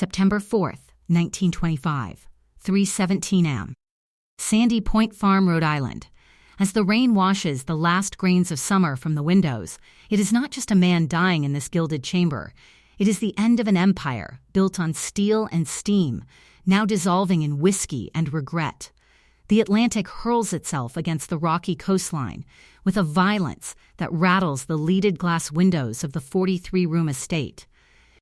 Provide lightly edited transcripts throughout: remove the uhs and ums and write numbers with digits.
September 4th, 1925, 3:17 am. Sandy Point Farm, Rhode Island. As the rain washes the last grains of summer from the windows, it is not just a man dying in this gilded chamber. It is the end of an empire built on steel and steam, now dissolving in whiskey and regret. The Atlantic hurls itself against the rocky coastline with a violence that rattles the leaded glass windows of the 43-room estate.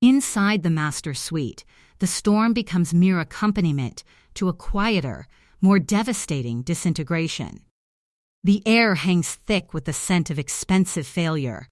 Inside the master suite, the storm becomes mere accompaniment to a quieter, more devastating disintegration. The air hangs thick with the scent of expensive failure,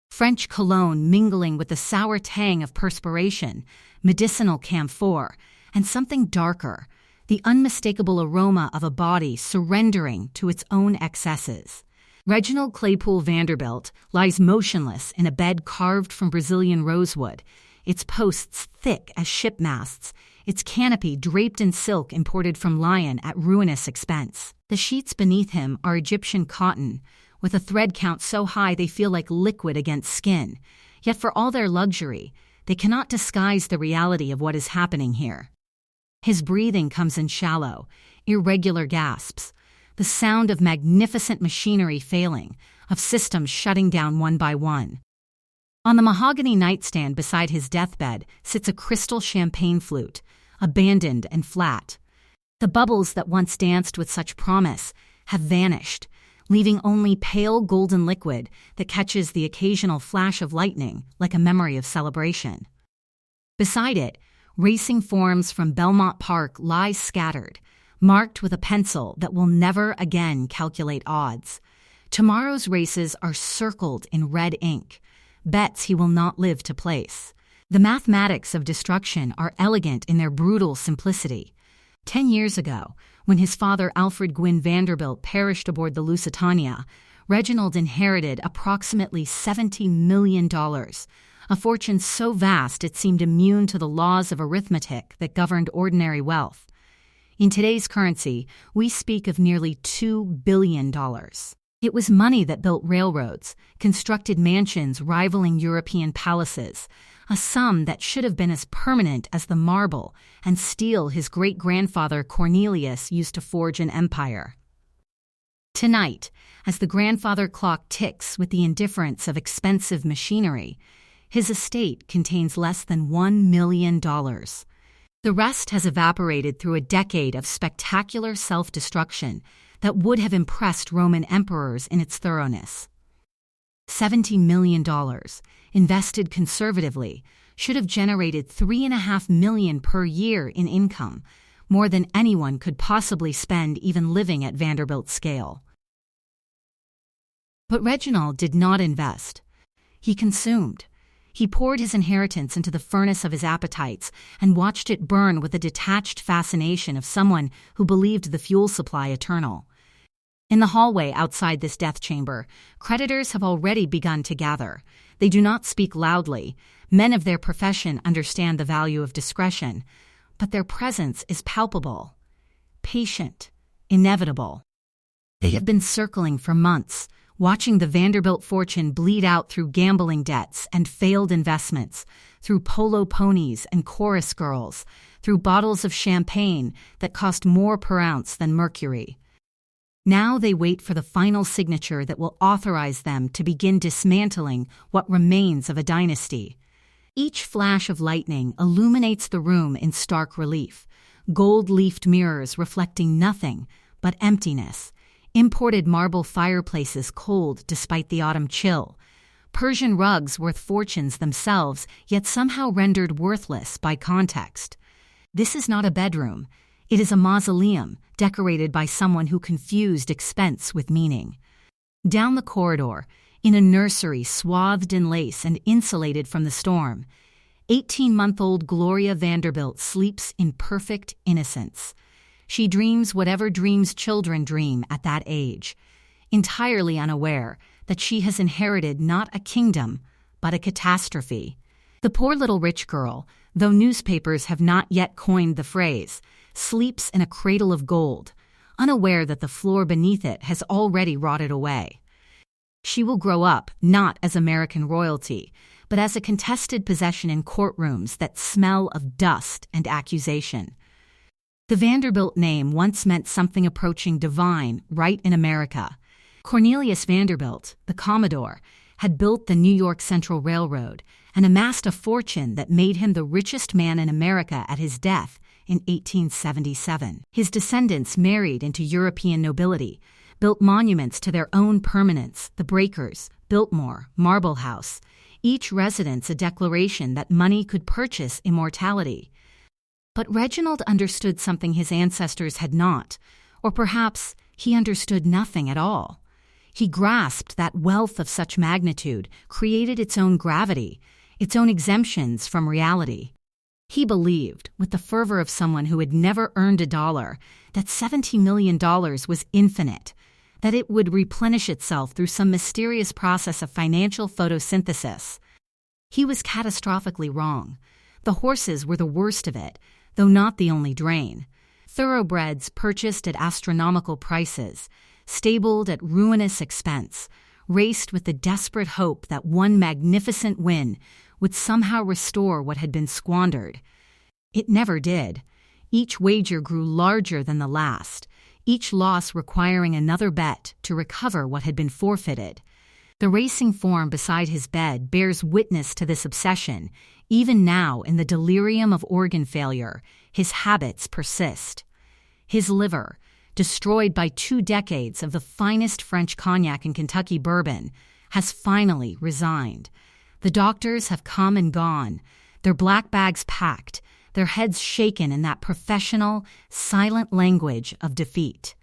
French cologne mingling with the sour tang of perspiration, medicinal camphor, and something darker, the unmistakable aroma of a body surrendering to its own excesses. Reginald Claypool Vanderbilt lies motionless in a bed carved from Brazilian rosewood, its posts thick as ship masts, its canopy draped in silk imported from Lyon at ruinous expense. The sheets beneath him are Egyptian cotton, with a thread count so high they feel like liquid against skin. Yet for all their luxury, they cannot disguise the reality of what is happening here. His breathing comes in shallow, irregular gasps, the sound of magnificent machinery failing, of systems shutting down one by one. On the mahogany nightstand beside his deathbed sits a crystal champagne flute, abandoned and flat. The bubbles that once danced with such promise have vanished, leaving only pale golden liquid that catches the occasional flash of lightning like a memory of celebration. Beside it, racing forms from Belmont Park lie scattered, marked with a pencil that will never again calculate odds. Tomorrow's races are circled in red ink, bets he will not live to place. The mathematics of destruction are elegant in their brutal simplicity. 10 years ago, when his father Alfred Gwynne Vanderbilt perished aboard the Lusitania, Reginald inherited approximately $70 million, a fortune so vast it seemed immune to the laws of arithmetic that governed ordinary wealth. In today's currency, we speak of nearly $2 billion. It was money that built railroads, constructed mansions rivaling European palaces, a sum that should have been as permanent as the marble and steel his great-grandfather Cornelius used to forge an empire. Tonight, as the grandfather clock ticks with the indifference of expensive machinery, his estate contains less than $1 million. The rest has evaporated through a decade of spectacular self-destruction that would have impressed Roman emperors in its thoroughness. $70 million, invested conservatively, should have generated $3.5 million per year in income, more than anyone could possibly spend even living at Vanderbilt scale. But Reginald did not invest. He consumed. He poured his inheritance into the furnace of his appetites and watched it burn with the detached fascination of someone who believed the fuel supply eternal. In the hallway outside this death chamber, creditors have already begun to gather. They do not speak loudly. Men of their profession understand the value of discretion, but their presence is palpable, patient, inevitable. They have been circling for months, watching the Vanderbilt fortune bleed out through gambling debts and failed investments, through polo ponies and chorus girls, through bottles of champagne that cost more per ounce than mercury. Now they wait for the final signature that will authorize them to begin dismantling what remains of a dynasty. Each flash of lightning illuminates the room in stark relief, gold-leafed mirrors reflecting nothing but emptiness, imported marble fireplaces cold despite the autumn chill, Persian rugs worth fortunes themselves, yet somehow rendered worthless by context. This is not a bedroom. It is a mausoleum decorated by someone who confused expense with meaning. Down the corridor, in a nursery swathed in lace and insulated from the storm, 18-month-old Gloria Vanderbilt sleeps in perfect innocence. She dreams whatever dreams children dream at that age, entirely unaware that she has inherited not a kingdom, but a catastrophe. The poor little rich girl, though newspapers have not yet coined the phrase, sleeps in a cradle of gold, unaware that the floor beneath it has already rotted away. She will grow up not as American royalty, but as a contested possession in courtrooms that smell of dust and accusation. The Vanderbilt name once meant something approaching divine right in America. Cornelius Vanderbilt, the Commodore, had built the New York Central Railroad and amassed a fortune that made him the richest man in America at his death in 1877. His descendants married into European nobility, built monuments to their own permanents, the Breakers, Biltmore, Marble House, each residence a declaration that money could purchase immortality. But Reginald understood something his ancestors had not, or perhaps he understood nothing at all. He grasped that wealth of such magnitude created its own gravity, its own exemptions from reality. He believed, with the fervor of someone who had never earned a dollar, that $70 million was infinite, that it would replenish itself through some mysterious process of financial photosynthesis. He was catastrophically wrong. The horses were the worst of it, though not the only drain. Thoroughbreds purchased at astronomical prices, stabled at ruinous expense, raced with the desperate hope that one magnificent win would somehow restore what had been squandered. It never did. Each wager grew larger than the last, each loss requiring another bet to recover what had been forfeited. The racing form beside his bed bears witness to this obsession. Even now, in the delirium of organ failure, his habits persist. His liver, destroyed by 2 decades of the finest French cognac and Kentucky bourbon, has finally resigned. The doctors have come and gone, their black bags packed, their heads shaken in that professional, silent language of defeat.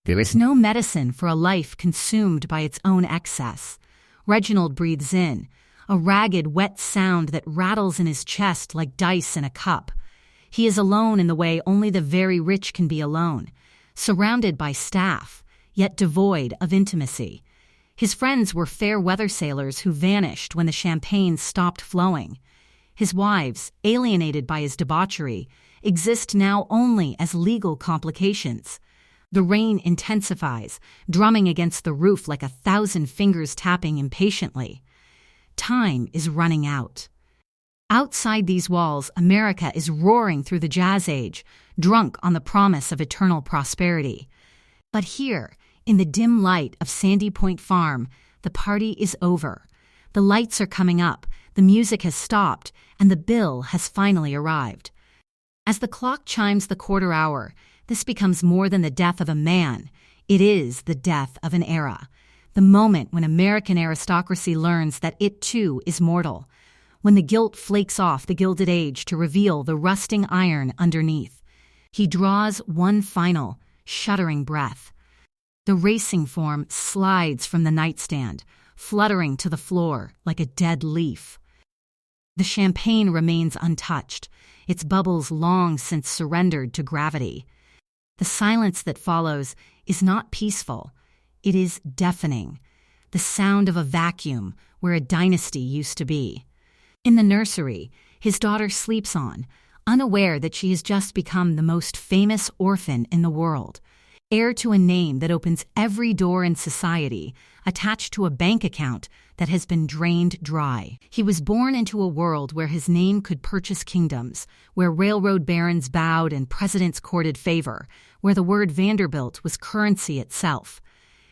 There is no medicine for a life consumed by its own excess. Reginald breathes in, a ragged, wet sound that rattles in his chest like dice in a cup. He is alone in the way only the very rich can be alone, surrounded by staff, yet devoid of intimacy. His friends were fair-weather sailors who vanished when the champagne stopped flowing. His wives, alienated by his debauchery, exist now only as legal complications. The rain intensifies, drumming against the roof like 1,000 fingers tapping impatiently. Time is running out. Outside these walls, America is roaring through the Jazz Age, drunk on the promise of eternal prosperity. But here, in the dim light of Sandy Point Farm, the party is over. The lights are coming up, the music has stopped, and the bill has finally arrived. As the clock chimes the quarter hour, this becomes more than the death of a man. It is the death of an era. The moment when American aristocracy learns that it too is mortal. When the gilt flakes off the Gilded Age to reveal the rusting iron underneath. He draws one final, shuddering breath. The racing form slides from the nightstand, fluttering to the floor like a dead leaf. The champagne remains untouched, its bubbles long since surrendered to gravity. The silence that follows is not peaceful. It is deafening, the sound of a vacuum where a dynasty used to be. In the nursery, his daughter sleeps on, unaware that she has just become the most famous orphan in the world, heir to a name that opens every door in society, attached to a bank account that has been drained dry. He was born into a world where his name could purchase kingdoms, where railroad barons bowed and presidents courted favor, where the word Vanderbilt was currency itself.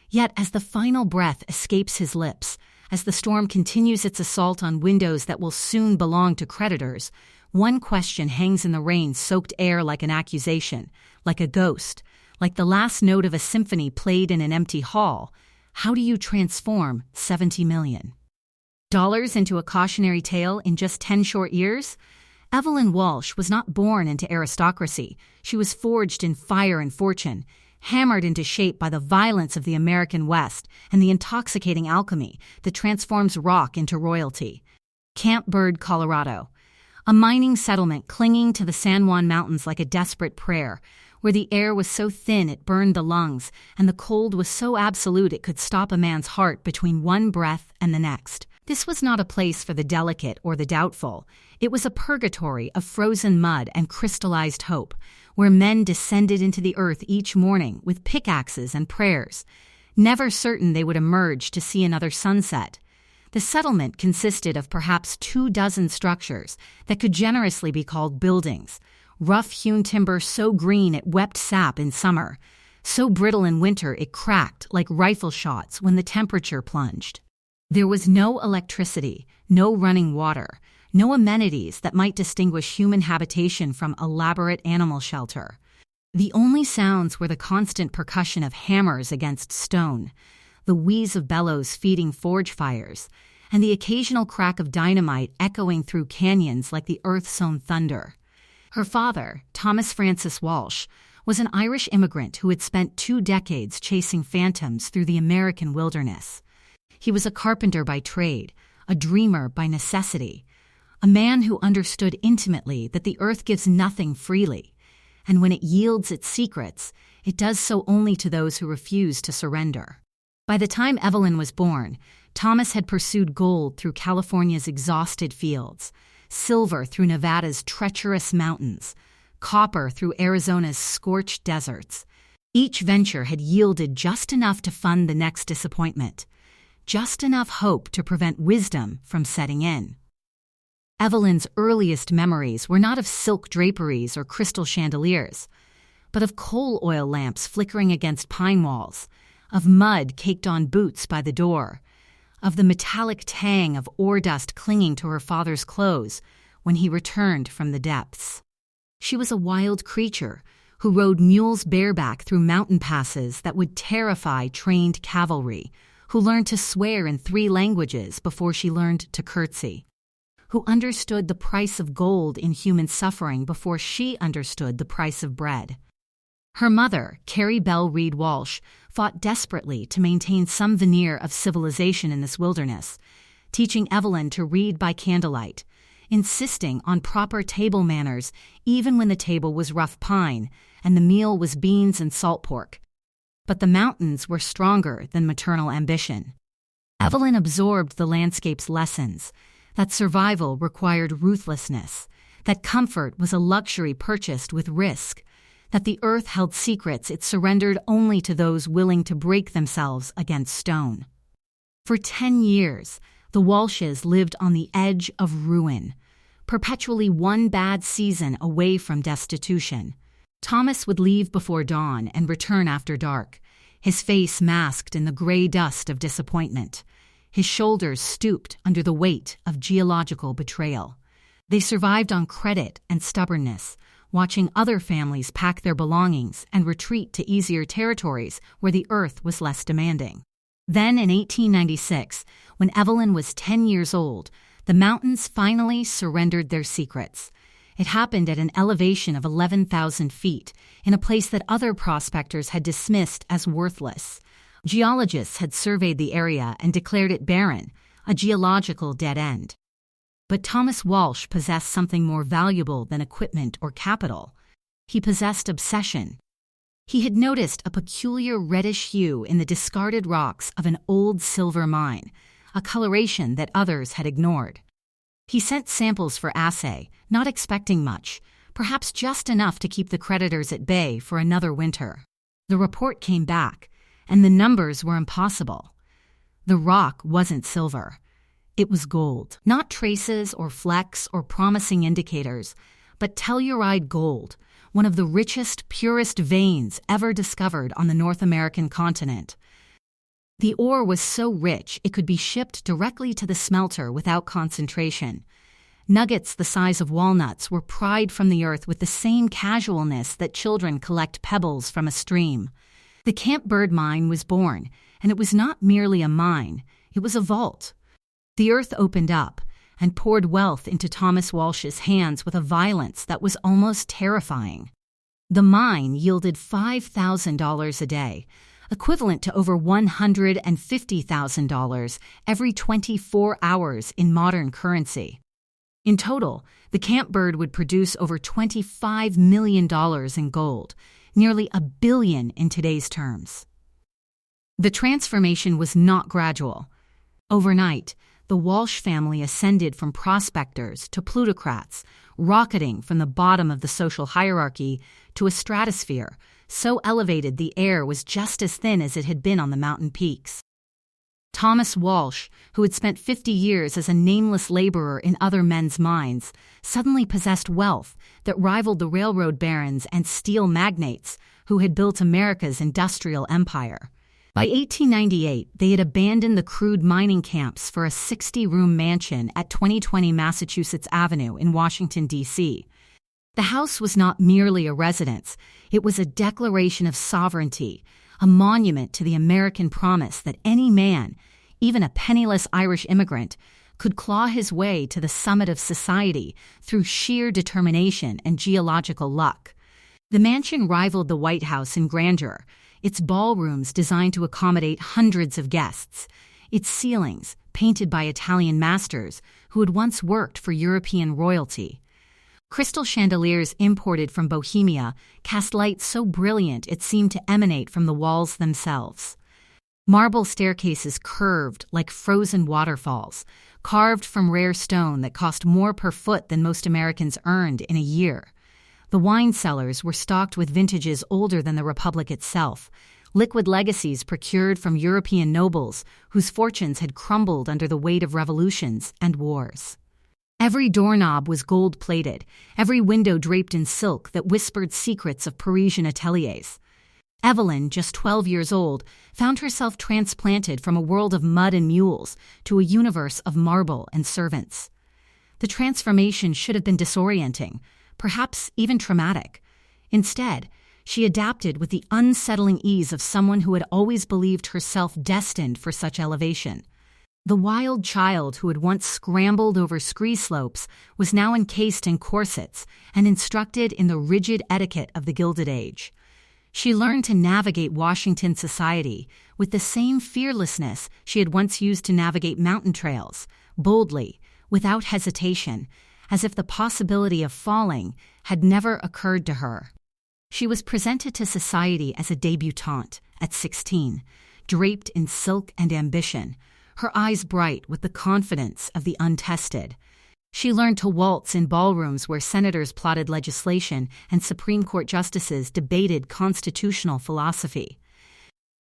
Yet as the final breath escapes his lips, as the storm continues its assault on windows that will soon belong to creditors, one question hangs in the rain-soaked air like an accusation, like a ghost, like the last note of a symphony played in an empty hall. How do you transform $70 million into a cautionary tale in just 10 short years? Evelyn Walsh was not born into aristocracy. She was forged in fire and fortune, hammered into shape by the violence of the American West and the intoxicating alchemy that transforms rock into royalty. Camp Bird, Colorado, a mining settlement clinging to the San Juan Mountains like a desperate prayer, where the air was so thin it burned the lungs and the cold was so absolute it could stop a man's heart between one breath and the next. This was not a place for the delicate or the doubtful. It was a purgatory of frozen mud and crystallized hope, where men descended into the earth each morning with pickaxes and prayers, never certain they would emerge to see another sunset. The settlement consisted of perhaps 24 structures that could generously be called buildings, rough-hewn timber so green it wept sap in summer, so brittle in winter it cracked like rifle shots when the temperature plunged. There was no electricity, no running water, no amenities that might distinguish human habitation from elaborate animal shelter. The only sounds were the constant percussion of hammers against stone, the wheeze of bellows feeding forge fires, and the occasional crack of dynamite echoing through canyons like the earth's own thunder. Her father, Thomas Francis Walsh, was an Irish immigrant who had spent 2 decades chasing phantoms through the American wilderness. He was a carpenter by trade, a dreamer by necessity, a man who understood intimately that the earth gives nothing freely, and when it yields its secrets, it does so only to those who refuse to surrender. By the time Evelyn was born, Thomas had pursued gold through California's exhausted fields, silver through Nevada's treacherous mountains, copper through Arizona's scorched deserts. Each venture had yielded just enough to fund the next disappointment, just enough hope to prevent wisdom from setting in. Evelyn's earliest memories were not of silk draperies or crystal chandeliers, but of coal oil lamps flickering against pine walls, of mud caked on boots by the door, of the metallic tang of ore dust clinging to her father's clothes when he returned from the depths. She was a wild creature who rode mules bareback through mountain passes that would terrify trained cavalry, who learned to swear in 3 languages before she learned to curtsy, who understood the price of gold in human suffering before she understood the price of bread. Her mother, Carrie Bell Reed Walsh, fought desperately to maintain some veneer of civilization in this wilderness, teaching Evelyn to read by candlelight, insisting on proper table manners even when the table was rough pine and the meal was beans and salt pork. But the mountains were stronger than maternal ambition. Evelyn absorbed the landscape's lessons, that survival required ruthlessness, that comfort was a luxury purchased with risk, that the earth held secrets it surrendered only to those willing to break themselves against stone. For 10 years, the Walshes lived on the edge of ruin, perpetually one bad season away from destitution. Thomas would leave before dawn and return after dark, his face masked in the gray dust of disappointment, his shoulders stooped under the weight of geological betrayal. They survived on credit and stubbornness, watching other families pack their belongings and retreat to easier territories where the earth was less demanding. Then in 1896, when Evelyn was 10 years old, the mountains finally surrendered their secrets. It happened at an elevation of 11,000 feet, in a place that other prospectors had dismissed as worthless. Geologists had surveyed the area and declared it barren, a geological dead end. But Thomas Walsh possessed something more valuable than equipment or capital. He possessed obsession. He had noticed a peculiar reddish hue in the discarded rocks of an old silver mine, a coloration that others had ignored. He sent samples for assay, not expecting much, perhaps just enough to keep the creditors at bay for another winter. The report came back, and the numbers were impossible. The rock wasn't silver. It was gold, not traces or flecks or promising indicators, but telluride gold, one of the richest, purest veins ever discovered on the North American continent. The ore was so rich it could be shipped directly to the smelter without concentration. Nuggets the size of walnuts were pried from the earth with the same casualness that children collect pebbles from a stream. The Camp Bird mine was born, and it was not merely a mine, it was a vault. The earth opened up and poured wealth into Thomas Walsh's hands with a violence that was almost terrifying. The mine yielded $5,000 a day, equivalent to over $150,000 every 24 hours in modern currency. In total, the Camp Bird would produce over $25 million in gold, nearly $1 billion in today's terms. The transformation was not gradual. Overnight, the Walsh family ascended from prospectors to plutocrats, rocketing from the bottom of the social hierarchy to a stratosphere so elevated the air was just as thin as it had been on the mountain peaks. Thomas Walsh, who had spent 50 years as a nameless laborer in other men's mines, suddenly possessed wealth that rivaled the railroad barons and steel magnates who had built America's industrial empire. By 1898, they had abandoned the crude mining camps for a 60-room mansion at 2020 Massachusetts Avenue in Washington, D.C. The house was not merely a residence, it was a declaration of sovereignty, a monument to the American promise that any man, even a penniless Irish immigrant, could claw his way to the summit of society through sheer determination and geological luck. The mansion rivaled the White House in grandeur, its ballrooms designed to accommodate hundreds of guests, its ceilings painted by Italian masters who had once worked for European royalty. Crystal chandeliers imported from Bohemia cast light so brilliant it seemed to emanate from the walls themselves. Marble staircases curved like frozen waterfalls, carved from rare stone that cost more per foot than most Americans earned in a year. The wine cellars were stocked with vintages older than the Republic itself, liquid legacies procured from European nobles whose fortunes had crumbled under the weight of revolutions and wars. Every doorknob was gold-plated, every window draped in silk that whispered secrets of Parisian ateliers. Evelyn, just 12 years old, found herself transplanted from a world of mud and mules to a universe of marble and servants. The transformation should have been disorienting, perhaps even traumatic. Instead, she adapted with the unsettling ease of someone who had always believed herself destined for such elevation. The wild child who had once scrambled over scree slopes was now encased in corsets and instructed in the rigid etiquette of the Gilded Age. She learned to navigate Washington society with the same fearlessness she had once used to navigate mountain trails, boldly, without hesitation, as if the possibility of falling had never occurred to her. She was presented to society as a debutante at 16, draped in silk and ambition, her eyes bright with the confidence of the untested. She learned to waltz in ballrooms where senators plotted legislation and Supreme Court justices debated constitutional philosophy.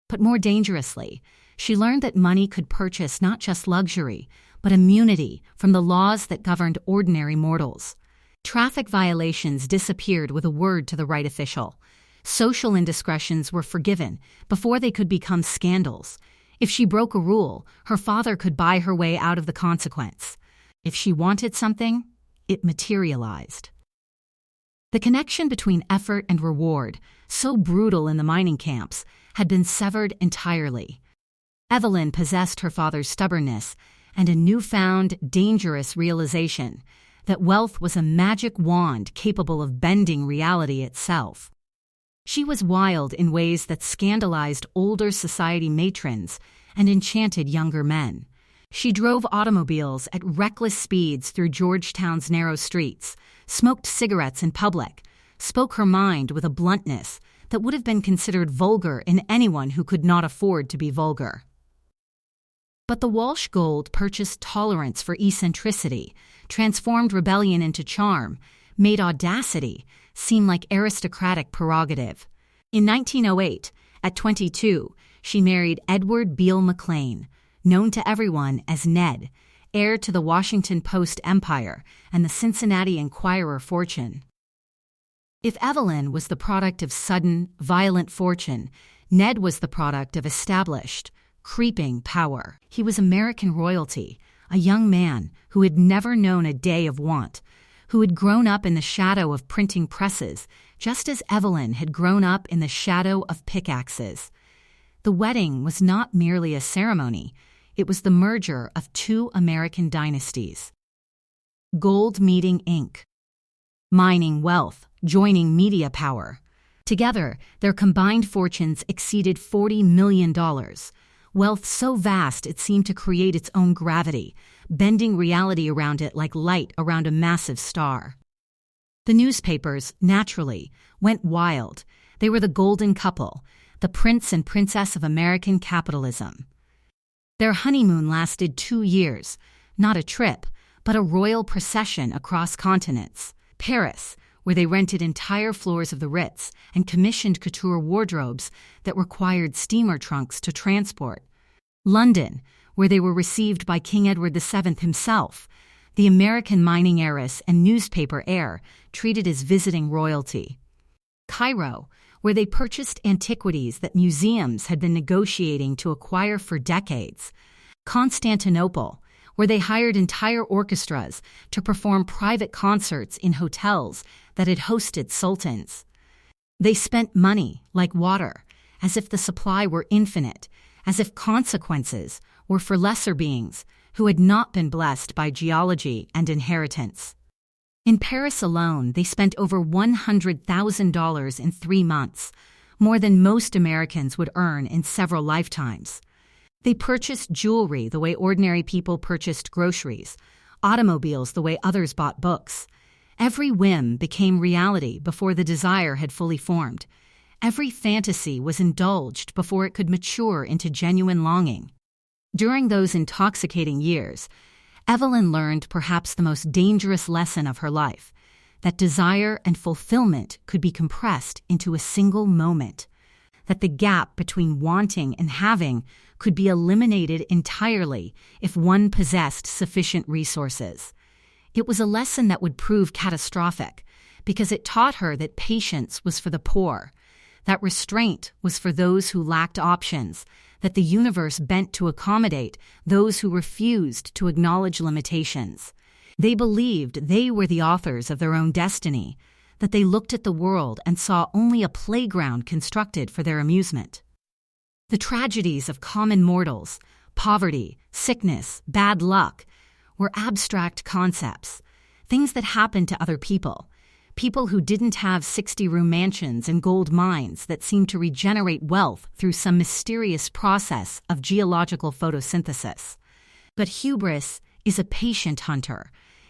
But more dangerously, she learned that money could purchase not just luxury, but immunity from the laws that governed ordinary mortals. Traffic violations disappeared with a word to the right official. Social indiscretions were forgiven before they could become scandals. If she broke a rule, her father could buy her way out of the consequence. If she wanted something, it materialized. The connection between effort and reward, so brutal in the mining camps, had been severed entirely. Evelyn possessed her father's stubbornness and a newfound, dangerous realization that wealth was a magic wand capable of bending reality itself. She was wild in ways that scandalized older society matrons and enchanted younger men. She drove automobiles at reckless speeds through Georgetown's narrow streets, smoked cigarettes in public, spoke her mind with a bluntness that would have been considered vulgar in anyone who could not afford to be vulgar. But the Walsh gold purchased tolerance for eccentricity, transformed rebellion into charm, made audacity seem like aristocratic prerogative. In 1908, at 22, she married Edward Beale McLean, known to everyone as Ned, heir to the Washington Post empire and the Cincinnati Enquirer fortune. If Evelyn was the product of sudden, violent fortune, Ned was the product of established, creeping power. He was American royalty, a young man who had never known a day of want, who had grown up in the shadow of printing presses, just as Evelyn had grown up in the shadow of pickaxes. The wedding was not merely a ceremony, it was the merger of two American dynasties. Gold meeting ink. Mining wealth, joining media power. Together, their combined fortunes exceeded $40 million. Wealth so vast it seemed to create its own gravity, bending reality around it like light around a massive star. The newspapers, naturally, went wild. They were the golden couple, the prince and princess of American capitalism. Their honeymoon lasted 2 years, not a trip, but a royal procession across continents. Paris, where they rented entire floors of the Ritz and commissioned couture wardrobes that required steamer trunks to transport. London, where they were received by King Edward VII himself, the American mining heiress and newspaper heir treated as visiting royalty. Cairo, where they purchased antiquities that museums had been negotiating to acquire for decades. Constantinople, where they hired entire orchestras to perform private concerts in hotels that had hosted sultans. They spent money like water, as if the supply were infinite, as if consequences were for lesser beings who had not been blessed by geology and inheritance. In Paris alone, they spent over $100,000 in 3 months, more than most Americans would earn in several lifetimes. They purchased jewelry the way ordinary people purchased groceries, automobiles the way others bought books. Every whim became reality before the desire had fully formed. Every fantasy was indulged before it could mature into genuine longing. During those intoxicating years, Evelyn learned perhaps the most dangerous lesson of her life, that desire and fulfillment could be compressed into a single moment, that the gap between wanting and having could be eliminated entirely if one possessed sufficient resources. It was a lesson that would prove catastrophic, because it taught her that patience was for the poor, that restraint was for those who lacked options, that the universe bent to accommodate those who refused to acknowledge limitations. They believed they were the authors of their own destiny, that they looked at the world and saw only a playground constructed for their amusement. The tragedies of common mortals, poverty, sickness, bad luck, were abstract concepts, things that happened to other people. People who didn't have 60-room mansions and gold mines that seemed to regenerate wealth through some mysterious process of geological photosynthesis. But hubris is a patient hunter.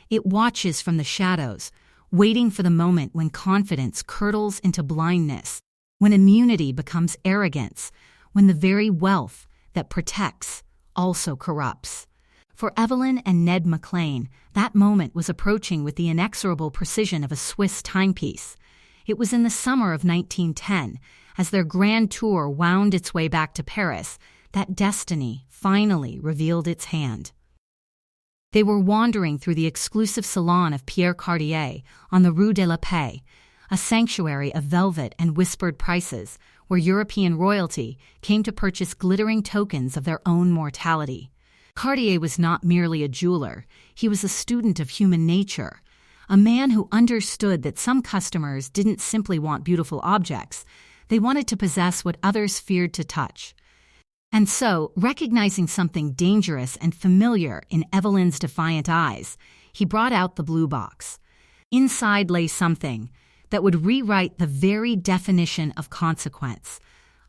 It watches from the shadows, waiting for the moment when confidence curdles into blindness, when immunity becomes arrogance, when the very wealth that protects also corrupts. For Evelyn and Ned McLean, that moment was approaching with the inexorable precision of a Swiss timepiece. It was in the summer of 1910, as their grand tour wound its way back to Paris, that destiny finally revealed its hand. They were wandering through the exclusive salon of Pierre Cartier on the Rue de la Paix, a sanctuary of velvet and whispered prices, where European royalty came to purchase glittering tokens of their own mortality. Cartier was not merely a jeweler, he was a student of human nature, a man who understood that some customers didn't simply want beautiful objects, they wanted to possess what others feared to touch. And so, recognizing something dangerous and familiar in Evelyn's defiant eyes, he brought out the blue box. Inside lay something that would rewrite the very definition of consequence,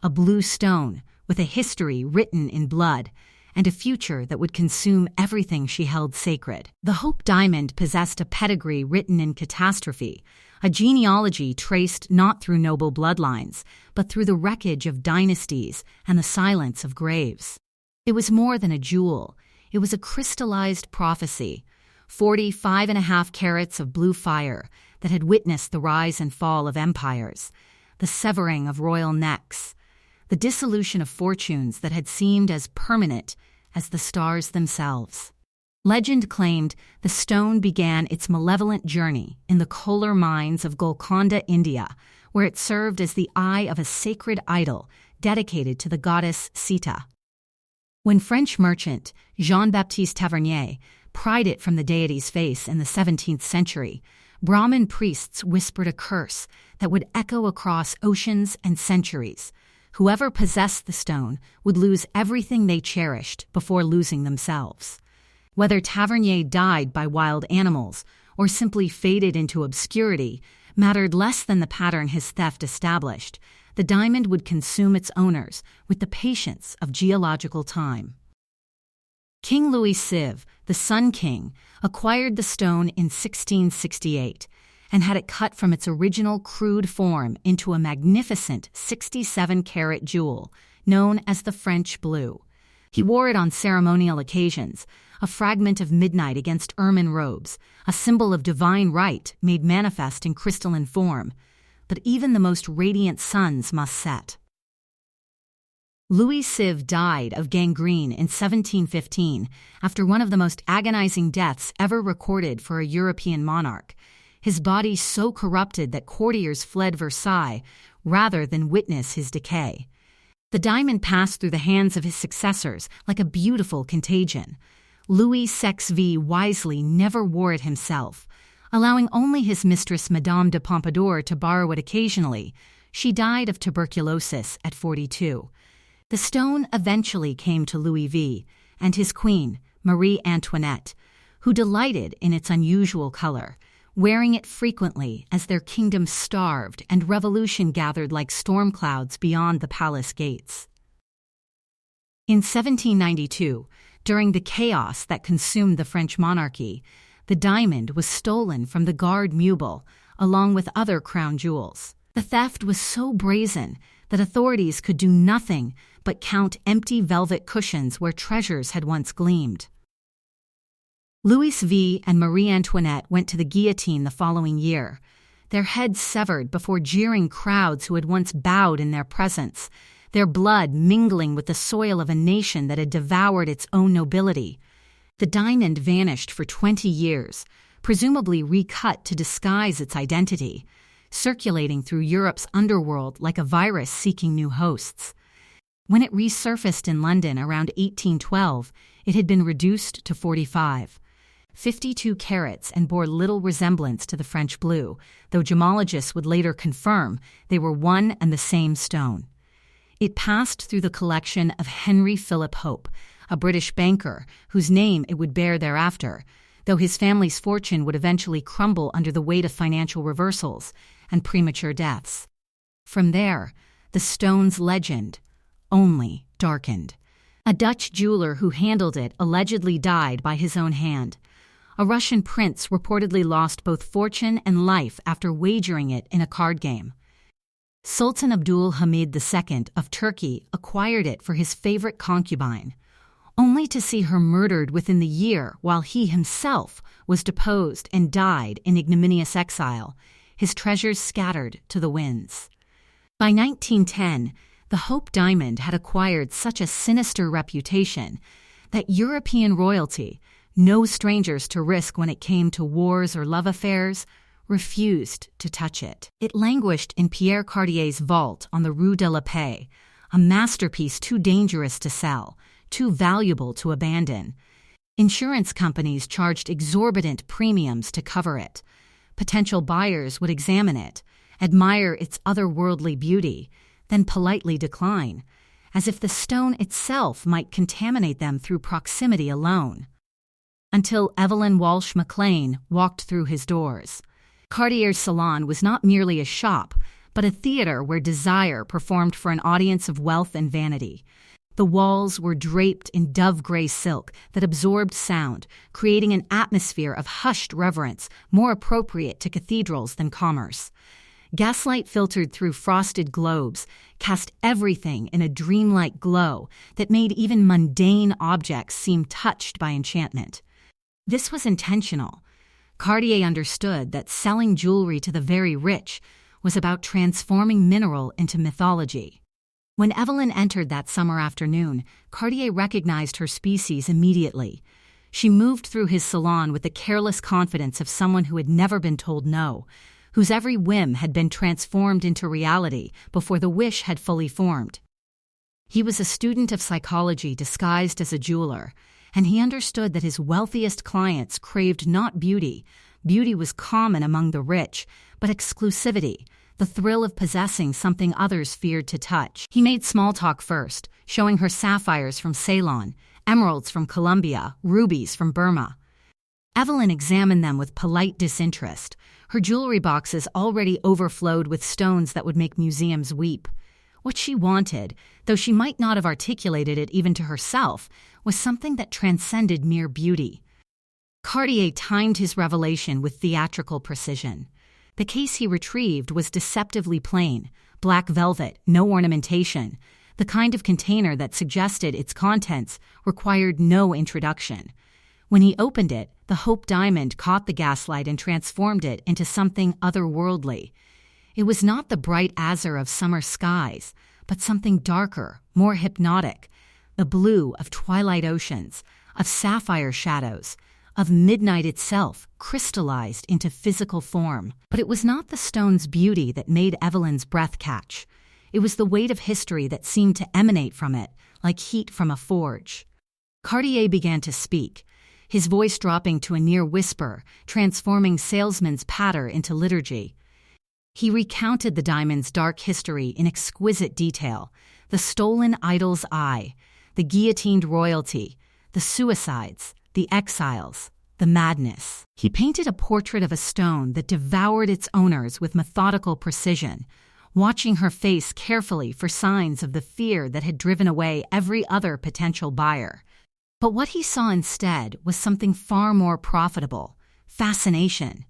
a blue stone with a history written in blood, and a future that would consume everything she held sacred. The Hope Diamond possessed a pedigree written in catastrophe, a genealogy traced not through noble bloodlines, but through the wreckage of dynasties and the silence of graves. It was more than a jewel. It was a crystallized prophecy, 45.5 carats of blue fire that had witnessed the rise and fall of empires, the severing of royal necks, the dissolution of fortunes that had seemed as permanent as the stars themselves. Legend claimed the stone began its malevolent journey in the coal mines of Golconda, India, where it served as the eye of a sacred idol dedicated to the goddess Sita. When French merchant Jean-Baptiste Tavernier pried it from the deity's face in the 17th century, Brahmin priests whispered a curse that would echo across oceans and centuries. Whoever possessed the stone would lose everything they cherished before losing themselves. Whether Tavernier died by wild animals or simply faded into obscurity mattered less than the pattern his theft established. The diamond would consume its owners with the patience of geological time. King Louis Sive, the Sun King, acquired the stone in 1668 and had it cut from its original crude form into a magnificent 67-carat jewel known as the French blue. He wore it on ceremonial occasions, a fragment of midnight against ermine robes, a symbol of divine right made manifest in crystalline form. But even the most radiant suns must set. Louis Sive died of gangrene in 1715 after one of the most agonizing deaths ever recorded for a European monarch, his body so corrupted that courtiers fled Versailles rather than witness his decay. The diamond passed through the hands of his successors like a beautiful contagion. Louis XVI wisely never wore it himself, allowing only his mistress Madame de Pompadour to borrow it occasionally. She died of tuberculosis at 42. The stone eventually came to Louis V and his queen, Marie Antoinette, who delighted in its unusual color, wearing it frequently as their kingdom starved and revolution gathered like storm clouds beyond the palace gates. In 1792, during the chaos that consumed the French monarchy, the diamond was stolen from the Garde Meuble, along with other crown jewels. The theft was so brazen that authorities could do nothing but count empty velvet cushions where treasures had once gleamed. Louis V and Marie Antoinette went to the guillotine the following year, their heads severed before jeering crowds who had once bowed in their presence, their blood mingling with the soil of a nation that had devoured its own nobility. The diamond vanished for 20 years, presumably recut to disguise its identity, circulating through Europe's underworld like a virus seeking new hosts. When it resurfaced in London around 1812, it had been reduced to 52 carats and bore little resemblance to the French blue, though gemologists would later confirm they were one and the same stone. It passed through the collection of Henry Philip Hope, a British banker whose name it would bear thereafter, though his family's fortune would eventually crumble under the weight of financial reversals and premature deaths. From there, the stone's legend only darkened. A Dutch jeweler who handled it allegedly died by his own hand. A Russian prince reportedly lost both fortune and life after wagering it in a card game. Sultan Abdul Hamid II of Turkey acquired it for his favorite concubine, only to see her murdered within the year while he himself was deposed and died in ignominious exile, his treasures scattered to the winds. By 1910, the Hope diamond had acquired such a sinister reputation that European royalty, no strangers to risk when it came to wars or love affairs, refused to touch it. It languished in Pierre Cardier's vault on the Rue de la Paix, a masterpiece too dangerous to sell, too valuable to abandon. Insurance companies charged exorbitant premiums to cover it. Potential buyers would examine it, admire its otherworldly beauty, then politely decline, as if the stone itself might contaminate them through proximity alone. Until Evelyn Walsh McLean walked through his doors. Cartier's salon was not merely a shop, but a theater where desire performed for an audience of wealth and vanity. The walls were draped in dove-gray silk that absorbed sound, creating an atmosphere of hushed reverence more appropriate to cathedrals than commerce. Gaslight filtered through frosted globes cast everything in a dreamlike glow that made even mundane objects seem touched by enchantment. This was intentional. Cartier understood that selling jewelry to the very rich was about transforming mineral into mythology. When Evelyn entered that summer afternoon, Cartier recognized her species immediately. She moved through his salon with the careless confidence of someone who had never been told no, whose every whim had been transformed into reality before the wish had fully formed. He was a student of psychology disguised as a jeweler, and he understood that his wealthiest clients craved not beauty. Beauty was common among the rich, but exclusivity, the thrill of possessing something others feared to touch. He made small talk first, showing her sapphires from Ceylon, emeralds from Colombia, rubies from Burma. Evelyn examined them with polite disinterest. Her jewelry boxes already overflowed with stones that would make museums weep. What she wanted, though she might not have articulated it even to herself, was something that transcended mere beauty. Cartier timed his revelation with theatrical precision. The case he retrieved was deceptively plain, black velvet, no ornamentation, the kind of container that suggested its contents required no introduction. When he opened it, the Hope diamond caught the gaslight and transformed it into something otherworldly. It was not the bright azure of summer skies, but something darker, more hypnotic, the blue of twilight oceans, of sapphire shadows, of midnight itself crystallized into physical form. But it was not the stone's beauty that made Evelyn's breath catch. It was the weight of history that seemed to emanate from it, like heat from a forge. Cartier began to speak, his voice dropping to a near whisper, transforming salesman's patter into liturgy. He recounted the diamond's dark history in exquisite detail: the stolen idol's eye, the guillotined royalty, the suicides, the exiles, the madness. He painted a portrait of a stone that devoured its owners with methodical precision, watching her face carefully for signs of the fear that had driven away every other potential buyer. But what he saw instead was something far more profitable: fascination.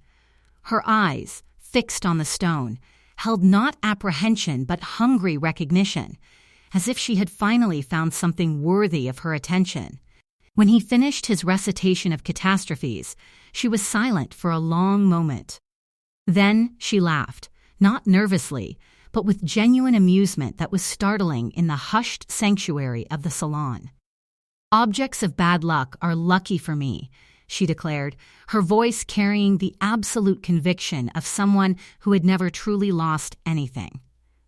Her eyes, fixed on the stone, held not apprehension but hungry recognition, as if she had finally found something worthy of her attention. When he finished his recitation of catastrophes, she was silent for a long moment. Then she laughed, not nervously, but with genuine amusement that was startling in the hushed sanctuary of the salon. "Objects of bad luck are lucky for me," she declared, her voice carrying the absolute conviction of someone who had never truly lost anything.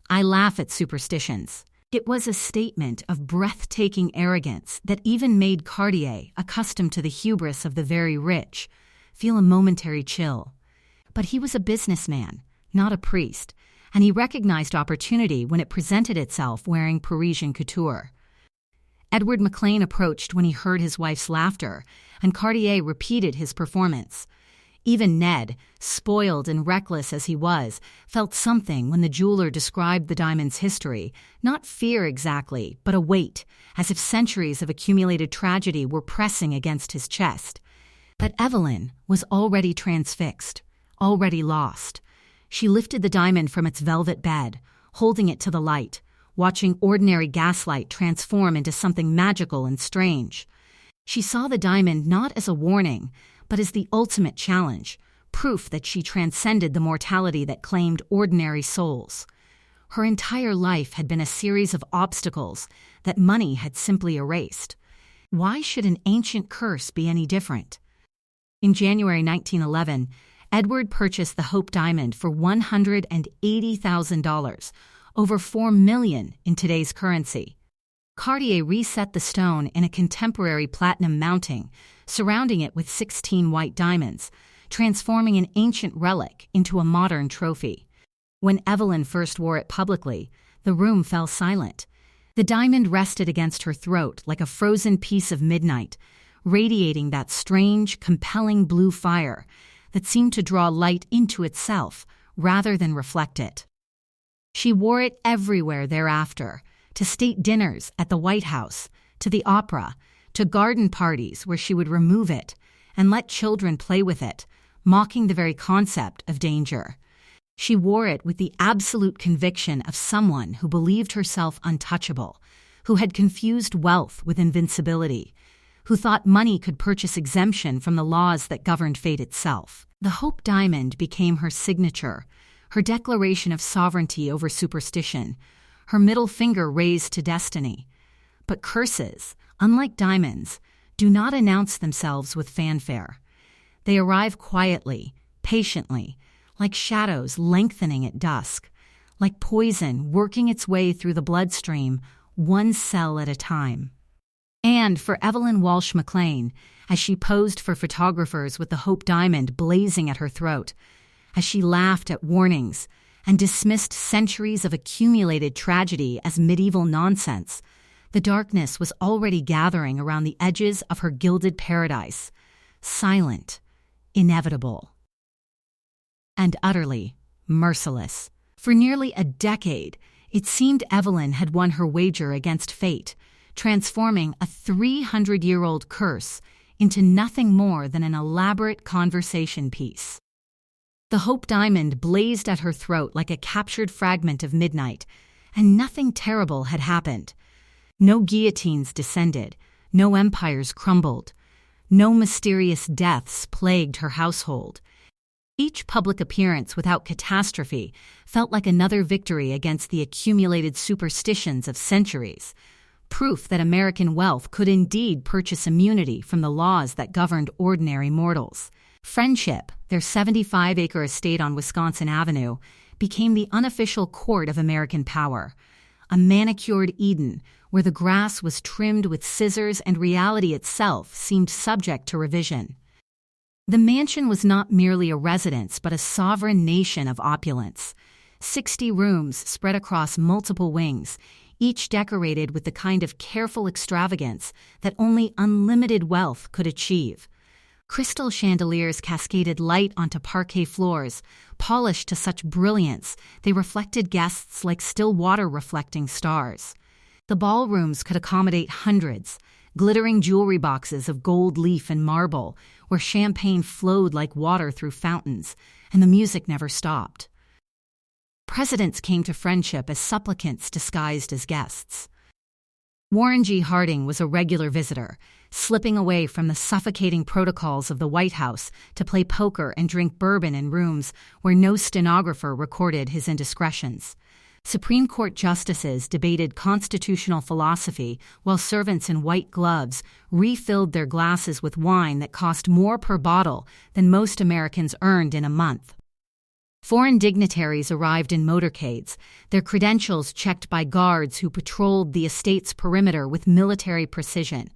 "I laugh at superstitions." It was a statement of breathtaking arrogance that even made Cartier, accustomed to the hubris of the very rich, feel a momentary chill. But he was a businessman, not a priest, and he recognized opportunity when it presented itself wearing Parisian couture. Edward McLean approached when he heard his wife's laughter, and Cartier repeated his performance. Even Ned, spoiled and reckless as he was, felt something when the jeweler described the diamond's history, not fear exactly, but a weight, as if centuries of accumulated tragedy were pressing against his chest. But Evelyn was already transfixed, already lost. She lifted the diamond from its velvet bed, holding it to the light, watching ordinary gaslight transform into something magical and strange. She saw the diamond not as a warning, but as the ultimate challenge, proof that she transcended the mortality that claimed ordinary souls. Her entire life had been a series of obstacles that money had simply erased. Why should an ancient curse be any different? In January 1911, Edward purchased the Hope Diamond for $180,000, over $4 million in today's currency. Cartier reset the stone in a contemporary platinum mounting, surrounding it with 16 white diamonds, transforming an ancient relic into a modern trophy. When Evelyn first wore it publicly, the room fell silent. The diamond rested against her throat like a frozen piece of midnight, radiating that strange, compelling blue fire that seemed to draw light into itself rather than reflect it. She wore it everywhere thereafter, to state dinners at the White House, to the opera, to garden parties where she would remove it and let children play with it, mocking the very concept of danger. She wore it with the absolute conviction of someone who believed herself untouchable, who had confused wealth with invincibility, who thought money could purchase exemption from the laws that governed fate itself. The Hope Diamond became her signature, her declaration of sovereignty over superstition, her middle finger raised to destiny. But curses, unlike diamonds, do not announce themselves with fanfare. They arrive quietly, patiently, like shadows lengthening at dusk, like poison working its way through the bloodstream, one cell at a time. And for Evelyn Walsh McLean, as she posed for photographers with the Hope Diamond blazing at her throat, as she laughed at warnings and dismissed centuries of accumulated tragedy as medieval nonsense, the darkness was already gathering around the edges of her gilded paradise, silent, inevitable, and utterly merciless. For nearly a decade, it seemed Evelyn had won her wager against fate, transforming a 300-year-old curse into nothing more than an elaborate conversation piece. The Hope Diamond blazed at her throat like a captured fragment of midnight, and nothing terrible had happened. No guillotines descended, no empires crumbled, no mysterious deaths plagued her household. Each public appearance without catastrophe felt like another victory against the accumulated superstitions of centuries, proof that American wealth could indeed purchase immunity from the laws that governed ordinary mortals. Friendship, their 75-acre estate on Wisconsin Avenue, became the unofficial court of American power, a manicured Eden where the grass was trimmed with scissors and reality itself seemed subject to revision. The mansion was not merely a residence but a sovereign nation of opulence. 60 rooms spread across multiple wings, each decorated with the kind of careful extravagance that only unlimited wealth could achieve. Crystal chandeliers cascaded light onto parquet floors, polished to such brilliance they reflected guests like still water reflecting stars. The ballrooms could accommodate hundreds, glittering jewelry boxes of gold leaf and marble, where champagne flowed like water through fountains, and the music never stopped. Presidents came to Friendship as supplicants disguised as guests. Warren G. Harding was a regular visitor, slipping away from the suffocating protocols of the White House to play poker and drink bourbon in rooms where no stenographer recorded his indiscretions. Supreme Court justices debated constitutional philosophy while servants in white gloves refilled their glasses with wine that cost more per bottle than most Americans earned in a month. Foreign dignitaries arrived in motorcades, their credentials checked by guards who patrolled the estate's perimeter with military precision,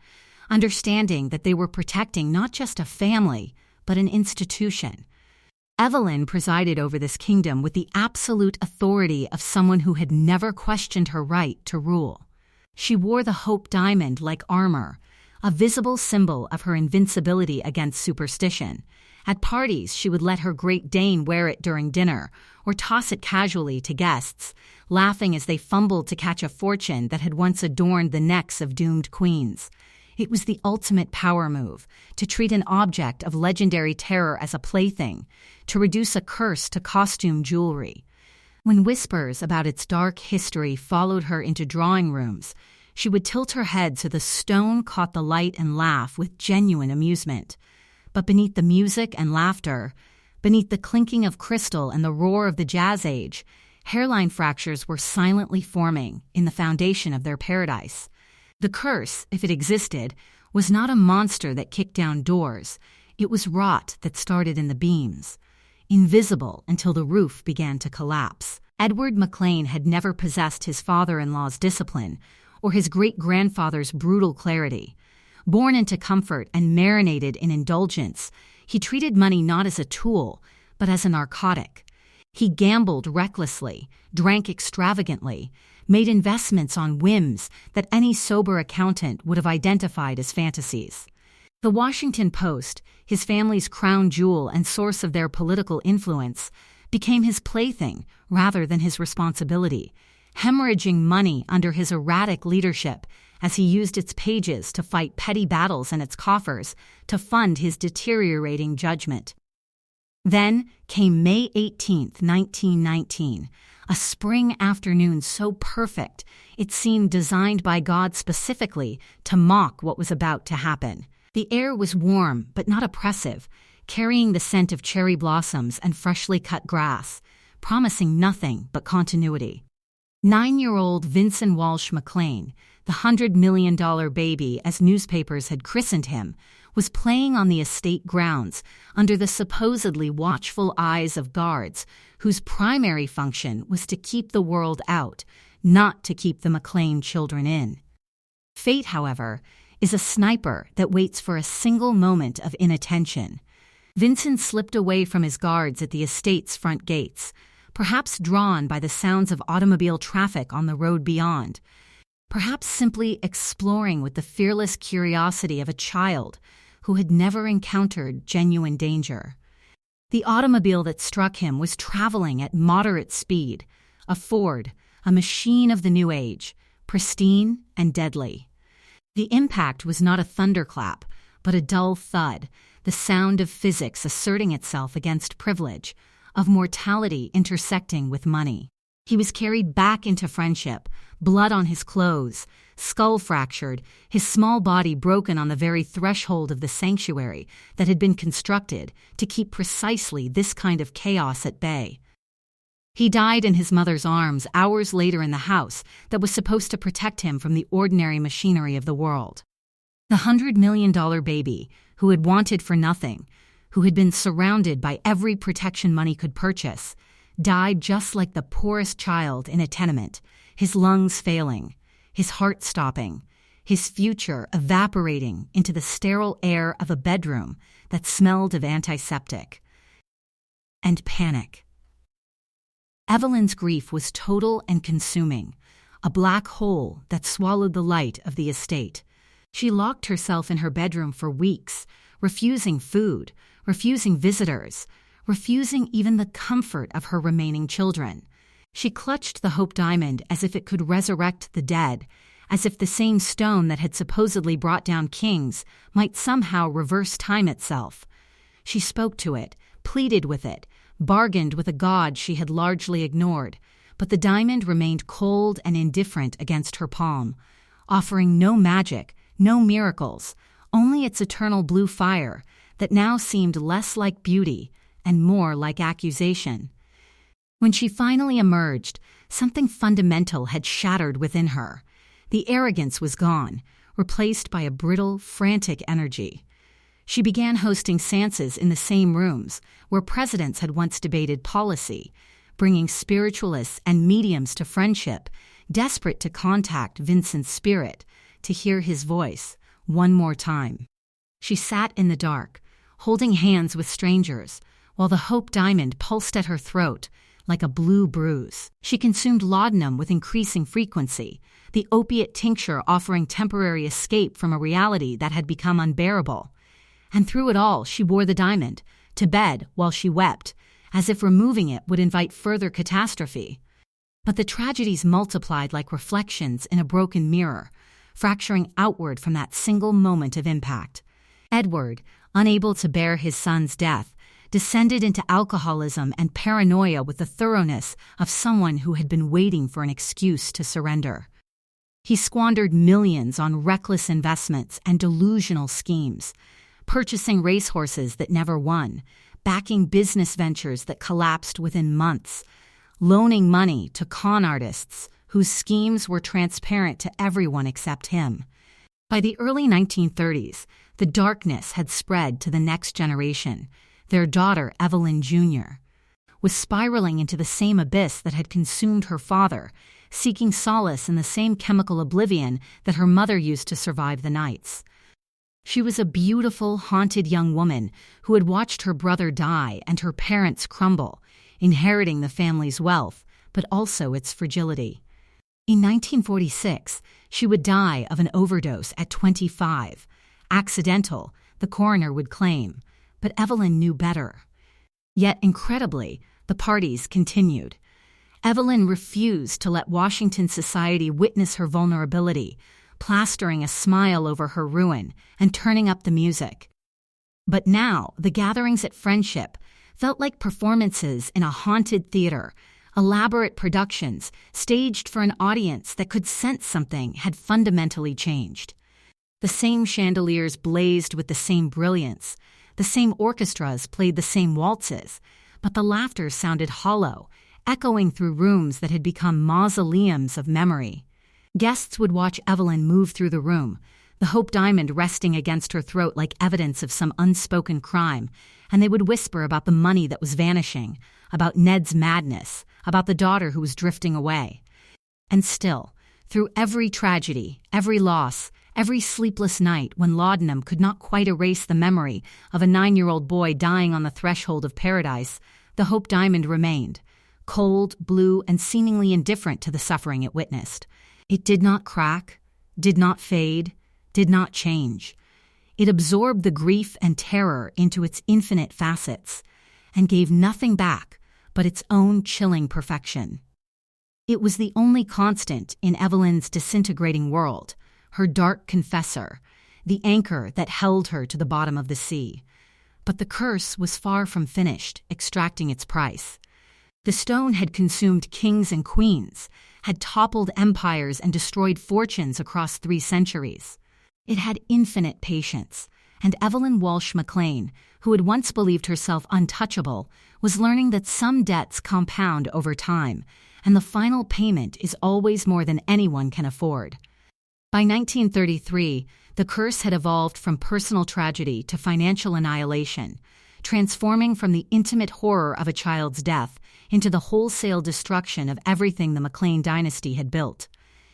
understanding that they were protecting not just a family, but an institution. Evelyn presided over this kingdom with the absolute authority of someone who had never questioned her right to rule. She wore the Hope Diamond like armor, a visible symbol of her invincibility against superstition. At parties, she would let her Great Dane wear it during dinner, or toss it casually to guests, laughing as they fumbled to catch a fortune that had once adorned the necks of doomed queens. It was the ultimate power move, to treat an object of legendary terror as a plaything, to reduce a curse to costume jewelry. When whispers about its dark history followed her into drawing rooms, she would tilt her head so the stone caught the light and laugh with genuine amusement. But beneath the music and laughter, beneath the clinking of crystal and the roar of the Jazz Age, hairline fractures were silently forming in the foundation of their paradise. The curse, if it existed, was not a monster that kicked down doors. It was rot that started in the beams, invisible until the roof began to collapse. Edward McLean had never possessed his father-in-law's discipline or his great-grandfather's brutal clarity. Born into comfort and marinated in indulgence, he treated money not as a tool, but as a narcotic. He gambled recklessly, drank extravagantly, made investments on whims that any sober accountant would have identified as fantasies. The Washington Post, his family's crown jewel and source of their political influence, became his plaything rather than his responsibility, hemorrhaging money under his erratic leadership as he used its pages to fight petty battles and its coffers to fund his deteriorating judgment. Then came May 18, 1919, a spring afternoon so perfect it seemed designed by God specifically to mock what was about to happen. The air was warm but not oppressive, carrying the scent of cherry blossoms and freshly cut grass, promising nothing but continuity. 9-year-old Vincent Walsh McLean, the $100 million baby as newspapers had christened him, was playing on the estate grounds under the supposedly watchful eyes of guards whose primary function was to keep the world out, not to keep the McLean children in. Fate, however, is a sniper that waits for a single moment of inattention. Vincent slipped away from his guards at the estate's front gates, perhaps drawn by the sounds of automobile traffic on the road beyond, perhaps simply exploring with the fearless curiosity of a child who had never encountered genuine danger. The automobile that struck him was traveling at moderate speed, a Ford, a machine of the new age, pristine and deadly. The impact was not a thunderclap, but a dull thud, the sound of physics asserting itself against privilege, of mortality intersecting with money. He was carried back into Friendship, blood on his clothes, skull fractured, his small body broken on the very threshold of the sanctuary that had been constructed to keep precisely this kind of chaos at bay. He died in his mother's arms hours later in the house that was supposed to protect him from the ordinary machinery of the world. The $100 million baby, who had wanted for nothing, who had been surrounded by every protection money could purchase, died just like the poorest child in a tenement, his lungs failing, his heart stopping, his future evaporating into the sterile air of a bedroom that smelled of antiseptic. And panic. Evelyn's grief was total and consuming, a black hole that swallowed the light of the estate. She locked herself in her bedroom for weeks, refusing food, refusing visitors, refusing even the comfort of her remaining children. She clutched the Hope Diamond as if it could resurrect the dead, as if the same stone that had supposedly brought down kings might somehow reverse time itself. She spoke to it, pleaded with it, bargained with a god she had largely ignored, but the diamond remained cold and indifferent against her palm, offering no magic, no miracles, only its eternal blue fire that now seemed less like beauty and more like accusation. When she finally emerged, something fundamental had shattered within her. The arrogance was gone, replaced by a brittle, frantic energy. She began hosting seances in the same rooms where presidents had once debated policy, bringing spiritualists and mediums to friendship, desperate to contact Vincent's spirit, to hear his voice one more time. She sat in the dark, holding hands with strangers, while the Hope Diamond pulsed at her throat like a blue bruise. She consumed laudanum with increasing frequency, the opiate tincture offering temporary escape from a reality that had become unbearable. And through it all, she wore the diamond, to bed while she wept, as if removing it would invite further catastrophe. But the tragedies multiplied like reflections in a broken mirror, fracturing outward from that single moment of impact. Edward, unable to bear his son's death, descended into alcoholism and paranoia with the thoroughness of someone who had been waiting for an excuse to surrender. He squandered millions on reckless investments and delusional schemes, purchasing racehorses that never won, backing business ventures that collapsed within months, loaning money to con artists whose schemes were transparent to everyone except him. By the early 1930s, the darkness had spread to the next generation. Their daughter, Evelyn Jr., was spiraling into the same abyss that had consumed her father, seeking solace in the same chemical oblivion that her mother used to survive the nights. She was a beautiful, haunted young woman who had watched her brother die and her parents crumble, inheriting the family's wealth, but also its fragility. In 1946, she would die of an overdose at 25. Accidental, the coroner would claim, but Evelyn knew better. Yet, incredibly, the parties continued. Evelyn refused to let Washington society witness her vulnerability, plastering a smile over her ruin and turning up the music. But now, the gatherings at Friendship felt like performances in a haunted theater, elaborate productions staged for an audience that could sense something had fundamentally changed. The same chandeliers blazed with the same brilliance, the same orchestras played the same waltzes, but the laughter sounded hollow, echoing through rooms that had become mausoleums of memory. Guests would watch Evelyn move through the room, the Hope Diamond resting against her throat like evidence of some unspoken crime, and they would whisper about the money that was vanishing, about Ned's madness, about the daughter who was drifting away. And still, through every tragedy, every loss, every sleepless night when laudanum could not quite erase the memory of a 9-year-old boy dying on the threshold of paradise, the Hope Diamond remained, cold, blue, and seemingly indifferent to the suffering it witnessed. It did not crack, did not fade, did not change. It absorbed the grief and terror into its infinite facets and gave nothing back but its own chilling perfection. It was the only constant in Evelyn's disintegrating world, her dark confessor, the anchor that held her to the bottom of the sea. But the curse was far from finished, extracting its price. The stone had consumed kings and queens, had toppled empires and destroyed fortunes across 3 centuries. It had infinite patience, and Evelyn Walsh McLean, who had once believed herself untouchable, was learning that some debts compound over time, and the final payment is always more than anyone can afford. By 1933, the curse had evolved from personal tragedy to financial annihilation, transforming from the intimate horror of a child's death into the wholesale destruction of everything the McLean dynasty had built.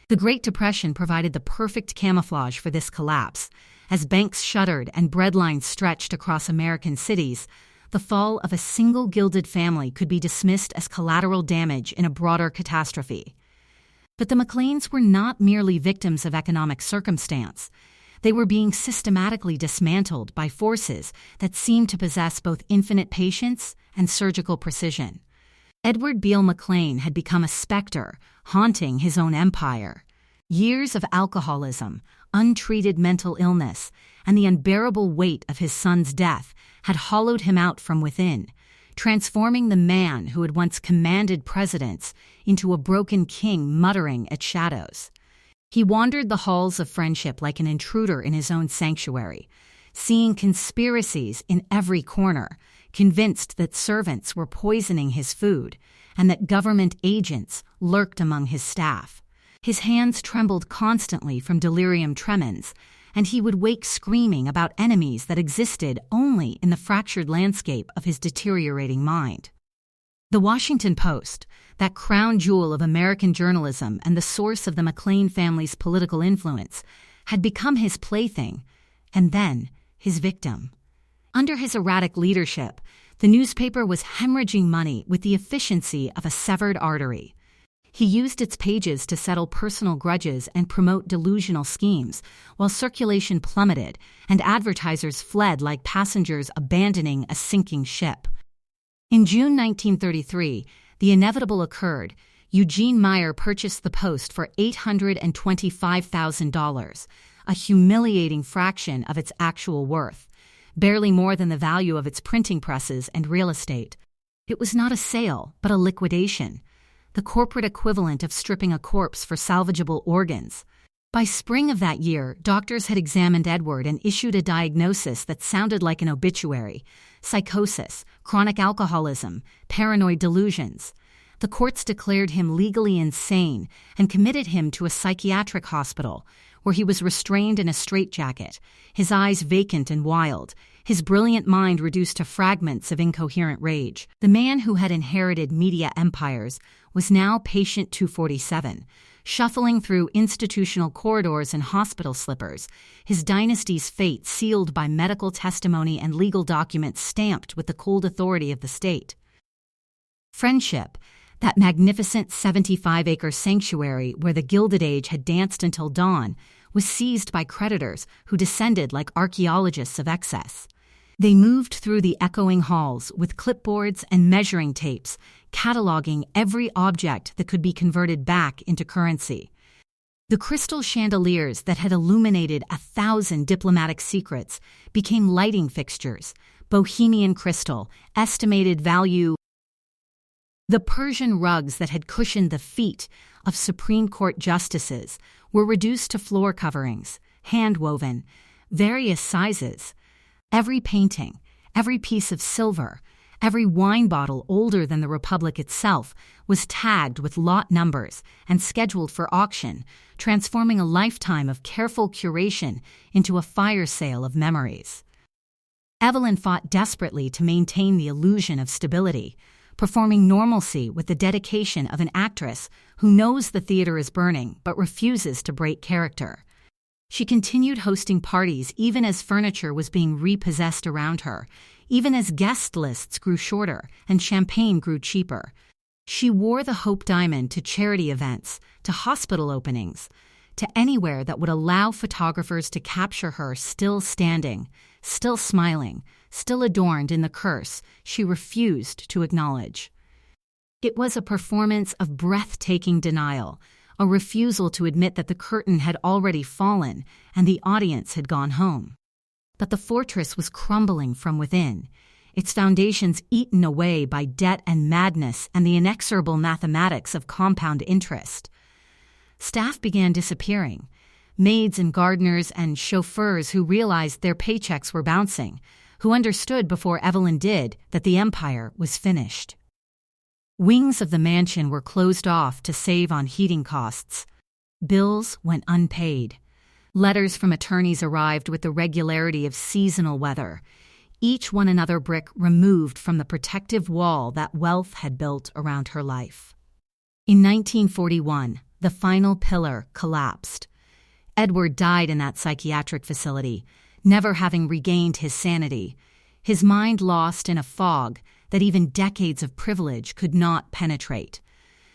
The Great Depression provided the perfect camouflage for this collapse. As banks shuttered and breadlines stretched across American cities, the fall of a single gilded family could be dismissed as collateral damage in a broader catastrophe. But the McLeans were not merely victims of economic circumstance. They were being systematically dismantled by forces that seemed to possess both infinite patience and surgical precision. Edward Beale McLean had become a specter, haunting his own empire. Years of alcoholism, untreated mental illness, and the unbearable weight of his son's death had hollowed him out from within, transforming the man who had once commanded presidents into a broken king muttering at shadows. He wandered the halls of friendship like an intruder in his own sanctuary, seeing conspiracies in every corner, convinced that servants were poisoning his food and that government agents lurked among his staff. His hands trembled constantly from delirium tremens, and he would wake screaming about enemies that existed only in the fractured landscape of his deteriorating mind. The Washington Post, that crown jewel of American journalism and the source of the McLean family's political influence, had become his plaything, and then his victim. Under his erratic leadership, the newspaper was hemorrhaging money with the efficiency of a severed artery. He used its pages to settle personal grudges and promote delusional schemes, while circulation plummeted and advertisers fled like passengers abandoning a sinking ship. In June 1933, the inevitable occurred. Eugene Meyer purchased the Post for $825,000, a humiliating fraction of its actual worth, barely more than the value of its printing presses and real estate. It was not a sale, but a liquidation, the corporate equivalent of stripping a corpse for salvageable organs. By spring of that year, doctors had examined Edward and issued a diagnosis that sounded like an obituary: psychosis, chronic alcoholism, paranoid delusions. The courts declared him legally insane and committed him to a psychiatric hospital, where he was restrained in a straitjacket, his eyes vacant and wild, his brilliant mind reduced to fragments of incoherent rage. The man who had inherited media empires was now patient 247, shuffling through institutional corridors and hospital slippers, his dynasty's fate sealed by medical testimony and legal documents stamped with the cold authority of the state. Friendship, that magnificent 75-acre sanctuary where the Gilded Age had danced until dawn, was seized by creditors who descended like archaeologists of excess. They moved through the echoing halls with clipboards and measuring tapes, cataloging every object that could be converted back into currency. The crystal chandeliers that had illuminated 1,000 diplomatic secrets became lighting fixtures, bohemian crystal, estimated value. The Persian rugs that had cushioned the feet of Supreme Court justices were reduced to floor coverings, hand-woven, various sizes. Every painting, every piece of silver, every wine bottle older than the Republic itself was tagged with lot numbers and scheduled for auction, transforming a lifetime of careful curation into a fire sale of memories. Evelyn fought desperately to maintain the illusion of stability, performing normalcy with the dedication of an actress who knows the theater is burning but refuses to break character. She continued hosting parties even as furniture was being repossessed around her, even as guest lists grew shorter and champagne grew cheaper. She wore the Hope Diamond to charity events, to hospital openings, to anywhere that would allow photographers to capture her still standing, still smiling, still adorned in the curse she refused to acknowledge. It was a performance of breathtaking denial, a refusal to admit that the curtain had already fallen and the audience had gone home. But the fortress was crumbling from within, its foundations eaten away by debt and madness and the inexorable mathematics of compound interest. staff began disappearing. Maids and gardeners and chauffeurs who realized their paychecks were bouncing, who understood before Evelyn did that the empire was finished. Wings of the mansion were closed off to save on heating costs. Bills went unpaid. Letters from attorneys arrived with the regularity of seasonal weather, each one another brick removed from the protective wall that wealth had built around her life. In 1941, the final pillar collapsed. Edward died in that psychiatric facility, never having regained his sanity, his mind lost in a fog that even decades of privilege could not penetrate.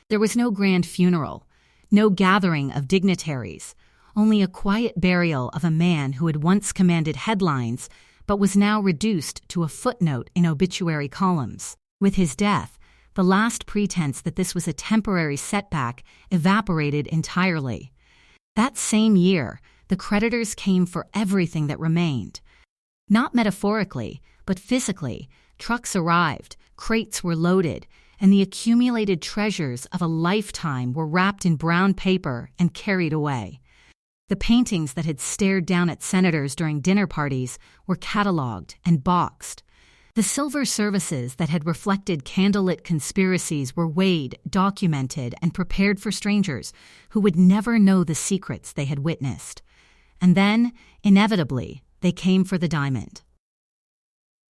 There was no grand funeral, no gathering of dignitaries, only a quiet burial of a man who had once commanded headlines but was now reduced to a footnote in obituary columns. With his death, the last pretense that this was a temporary setback evaporated entirely. That same year, the creditors came for everything that remained. Not metaphorically, but physically, trucks arrived, crates were loaded, and the accumulated treasures of a lifetime were wrapped in brown paper and carried away. The paintings that had stared down at senators during dinner parties were catalogued and boxed. The silver services that had reflected candlelit conspiracies were weighed, documented, and prepared for strangers who would never know the secrets they had witnessed. And then, inevitably, they came for the diamond.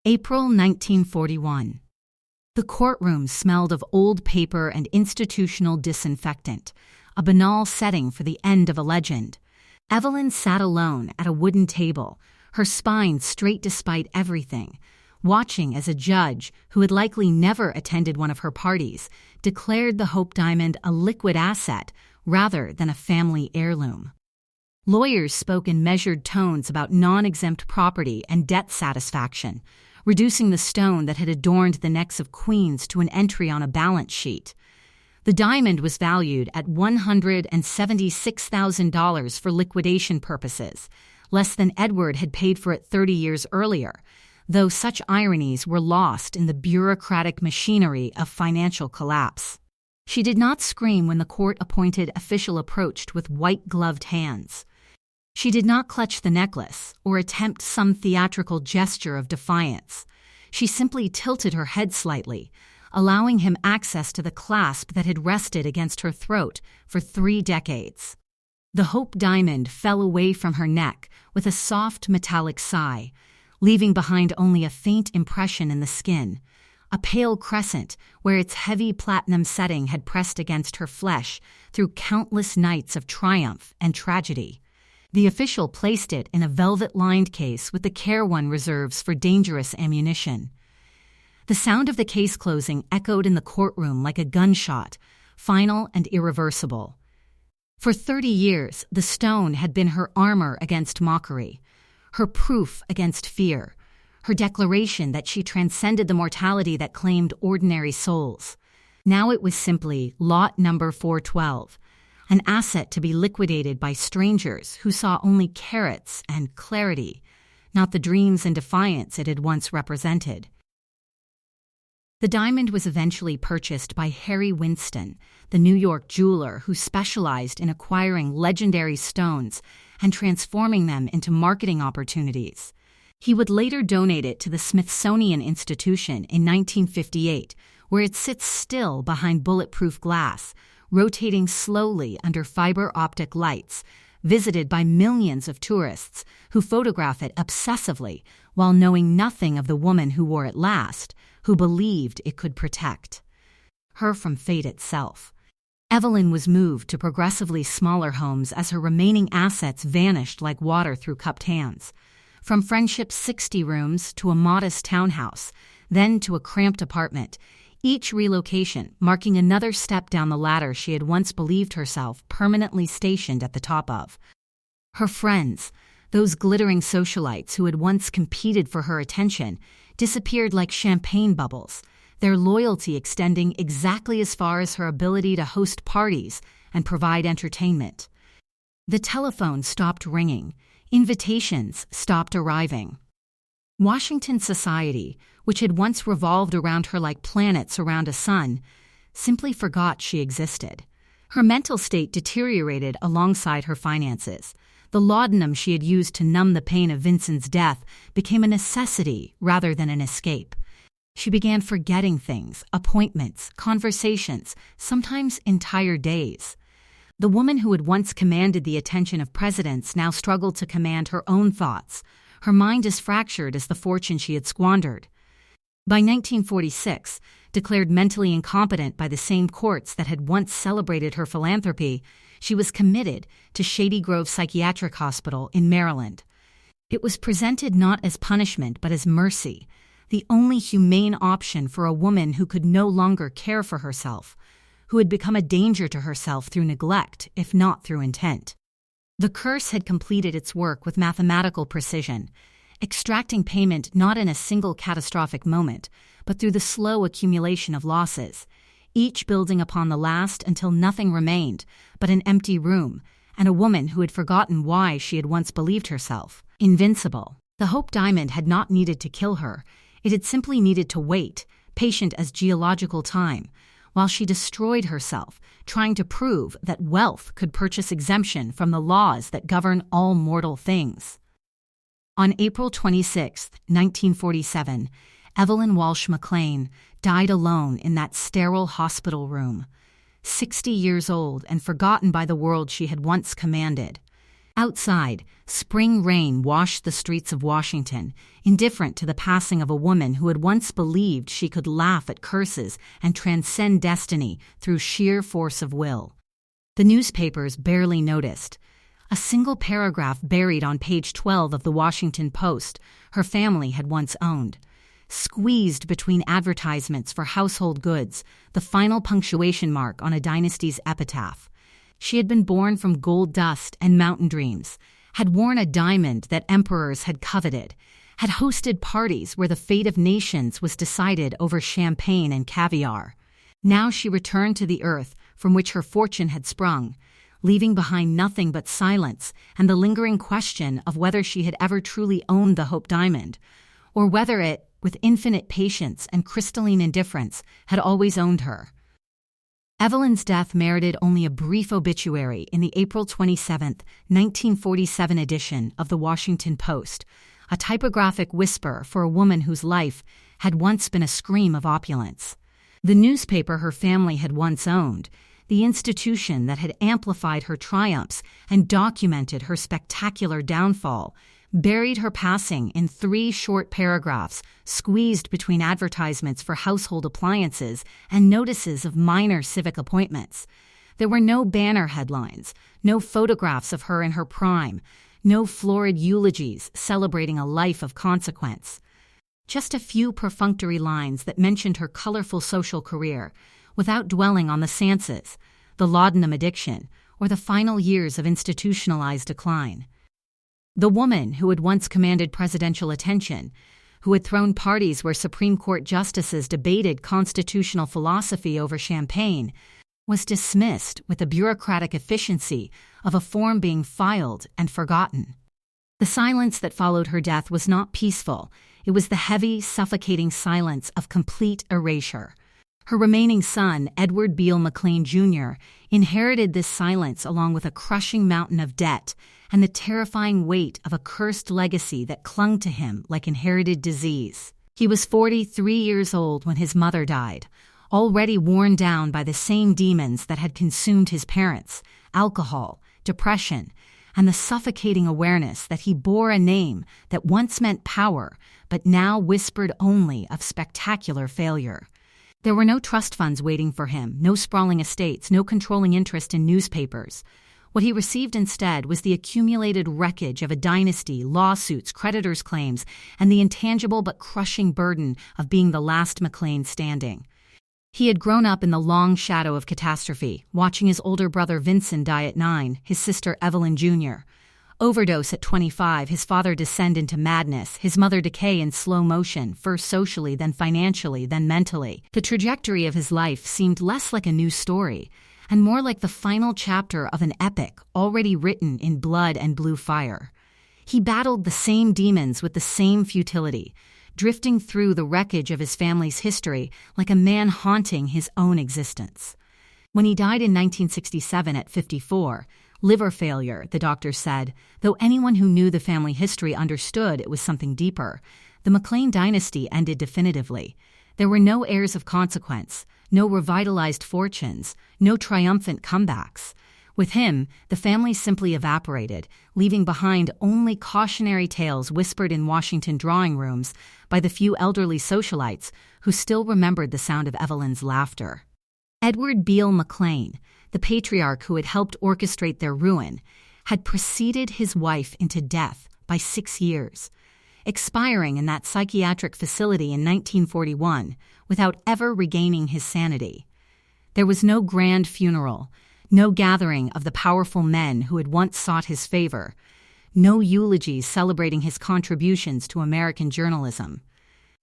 April 1941. The courtroom smelled of old paper and institutional disinfectant, a banal setting for the end of a legend. Evelyn sat alone at a wooden table, her spine straight despite everything, watching as a judge, who had likely never attended one of her parties, declared the Hope Diamond a liquid asset rather than a family heirloom. Lawyers spoke in measured tones about non-exempt property and debt satisfaction, reducing the stone that had adorned the necks of queens to an entry on a balance sheet. The diamond was valued at $176,000 for liquidation purposes, less than Edward had paid for it 30 years earlier, though such ironies were lost in the bureaucratic machinery of financial collapse. She did not scream when the court-appointed official approached with white-gloved hands. She did not clutch the necklace or attempt some theatrical gesture of defiance. She simply tilted her head slightly, allowing him access to the clasp that had rested against her throat for 3 decades. The Hope Diamond fell away from her neck with a soft metallic sigh, leaving behind only a faint impression in the skin, a pale crescent where its heavy platinum setting had pressed against her flesh through countless nights of triumph and tragedy. The official placed it in a velvet-lined case with the care one reserves for dangerous ammunition. The sound of the case closing echoed in the courtroom like a gunshot, final and irreversible. For 30 years, the stone had been her armor against mockery, her proof against fear, her declaration that she transcended the mortality that claimed ordinary souls. Now it was simply lot number 412, an asset to be liquidated by strangers who saw only carrots and clarity, not the dreams and defiance it had once represented. The diamond was eventually purchased by Harry Winston, the New York jeweler who specialized in acquiring legendary stones and transforming them into marketing opportunities. He would later donate it to the Smithsonian Institution in 1958, where it sits still behind bulletproof glass, rotating slowly under fiber optic lights, visited by millions of tourists who photograph it obsessively while knowing nothing of the woman who wore it last, who believed it could protect her from fate itself. Evelyn was moved to progressively smaller homes as her remaining assets vanished like water through cupped hands. From Friendship's 60 rooms to a modest townhouse, then to a cramped apartment, each relocation marking another step down the ladder she had once believed herself permanently stationed at the top of. Her friends, those glittering socialites who had once competed for her attention, disappeared like champagne bubbles, their loyalty extending exactly as far as her ability to host parties and provide entertainment. The telephone stopped ringing, invitations stopped arriving. Washington society, which had once revolved around her like planets around a sun, simply forgot she existed. Her mental state deteriorated alongside her finances. The laudanum she had used to numb the pain of Vincent's death became a necessity rather than an escape. She began forgetting things, appointments, conversations, sometimes entire days. The woman who had once commanded the attention of presidents now struggled to command her own thoughts, her mind as fractured as the fortune she had squandered. By 1946, declared mentally incompetent by the same courts that had once celebrated her philanthropy, she was committed to Shady Grove Psychiatric Hospital in Maryland. It was presented not as punishment but as mercy, the only humane option for a woman who could no longer care for herself, who had become a danger to herself through neglect, if not through intent. The curse had completed its work with mathematical precision, extracting payment not in a single catastrophic moment, but through the slow accumulation of losses, each building upon the last until nothing remained but an empty room and a woman who had forgotten why she had once believed herself invincible. The Hope Diamond had not needed to kill her. It had simply needed to wait, patient as geological time, while she destroyed herself, trying to prove that wealth could purchase exemption from the laws that govern all mortal things. On April 26, 1947, Evelyn Walsh McLean died alone in that sterile hospital room, 60 years old and forgotten by the world she had once commanded. Outside, spring rain washed the streets of Washington, indifferent to the passing of a woman who had once believed she could laugh at curses and transcend destiny through sheer force of will. The newspapers barely noticed. A single paragraph buried on page 12 of the Washington Post her family had once owned. Squeezed between advertisements for household goods, the final punctuation mark on a dynasty's epitaph. She had been born from gold dust and mountain dreams, had worn a diamond that emperors had coveted, had hosted parties where the fate of nations was decided over champagne and caviar. Now she returned to the earth from which her fortune had sprung, leaving behind nothing but silence and the lingering question of whether she had ever truly owned the Hope Diamond, or whether it, with infinite patience and crystalline indifference, had always owned her. Evelyn's death merited only a brief obituary in the April 27, 1947 edition of the Washington Post, a typographic whisper for a woman whose life had once been a scream of opulence. The newspaper her family had once owned, the institution that had amplified her triumphs and documented her spectacular downfall, buried her passing in 3 short paragraphs squeezed between advertisements for household appliances and notices of minor civic appointments. There were no banner headlines, no photographs of her in her prime, no florid eulogies celebrating a life of consequence. Just a few perfunctory lines that mentioned her colorful social career, without dwelling on the seances, the laudanum addiction, or the final years of institutionalized decline. The woman who had once commanded presidential attention, who had thrown parties where Supreme Court justices debated constitutional philosophy over champagne, was dismissed with the bureaucratic efficiency of a form being filed and forgotten. The silence that followed her death was not peaceful. It was the heavy, suffocating silence of complete erasure. Her remaining son, Edward Beale McLean Jr., inherited this silence along with a crushing mountain of debt and the terrifying weight of a cursed legacy that clung to him like inherited disease. He was 43 years old when his mother died, already worn down by the same demons that had consumed his parents: alcohol, depression, and the suffocating awareness that he bore a name that once meant power, but now whispered only of spectacular failure. There were no trust funds waiting for him, no sprawling estates, no controlling interest in newspapers. What he received instead was the accumulated wreckage of a dynasty, lawsuits, creditors' claims, and the intangible but crushing burden of being the last McLean standing. He had grown up in the long shadow of catastrophe, watching his older brother Vincent die at 9, his sister Evelyn Jr. Overdose at 25, his father descend into madness, his mother decay in slow motion, first socially, then financially, then mentally. The trajectory of his life seemed less like a new story, and more like the final chapter of an epic already written in blood and blue fire. He battled the same demons with the same futility, drifting through the wreckage of his family's history like a man haunting his own existence. When he died in 1967 at 54, liver failure, the doctor said, though anyone who knew the family history understood it was something deeper, the McLean dynasty ended definitively. There were no heirs of consequence, no revitalized fortunes, no triumphant comebacks. With him, the family simply evaporated, leaving behind only cautionary tales whispered in Washington drawing rooms by the few elderly socialites who still remembered the sound of Evelyn's laughter. Edward Beale McLean, the patriarch who had helped orchestrate their ruin, had preceded his wife into death by 6 years, expiring in that psychiatric facility in 1941 without ever regaining his sanity. There was no grand funeral, no gathering of the powerful men who had once sought his favor, no eulogies celebrating his contributions to American journalism.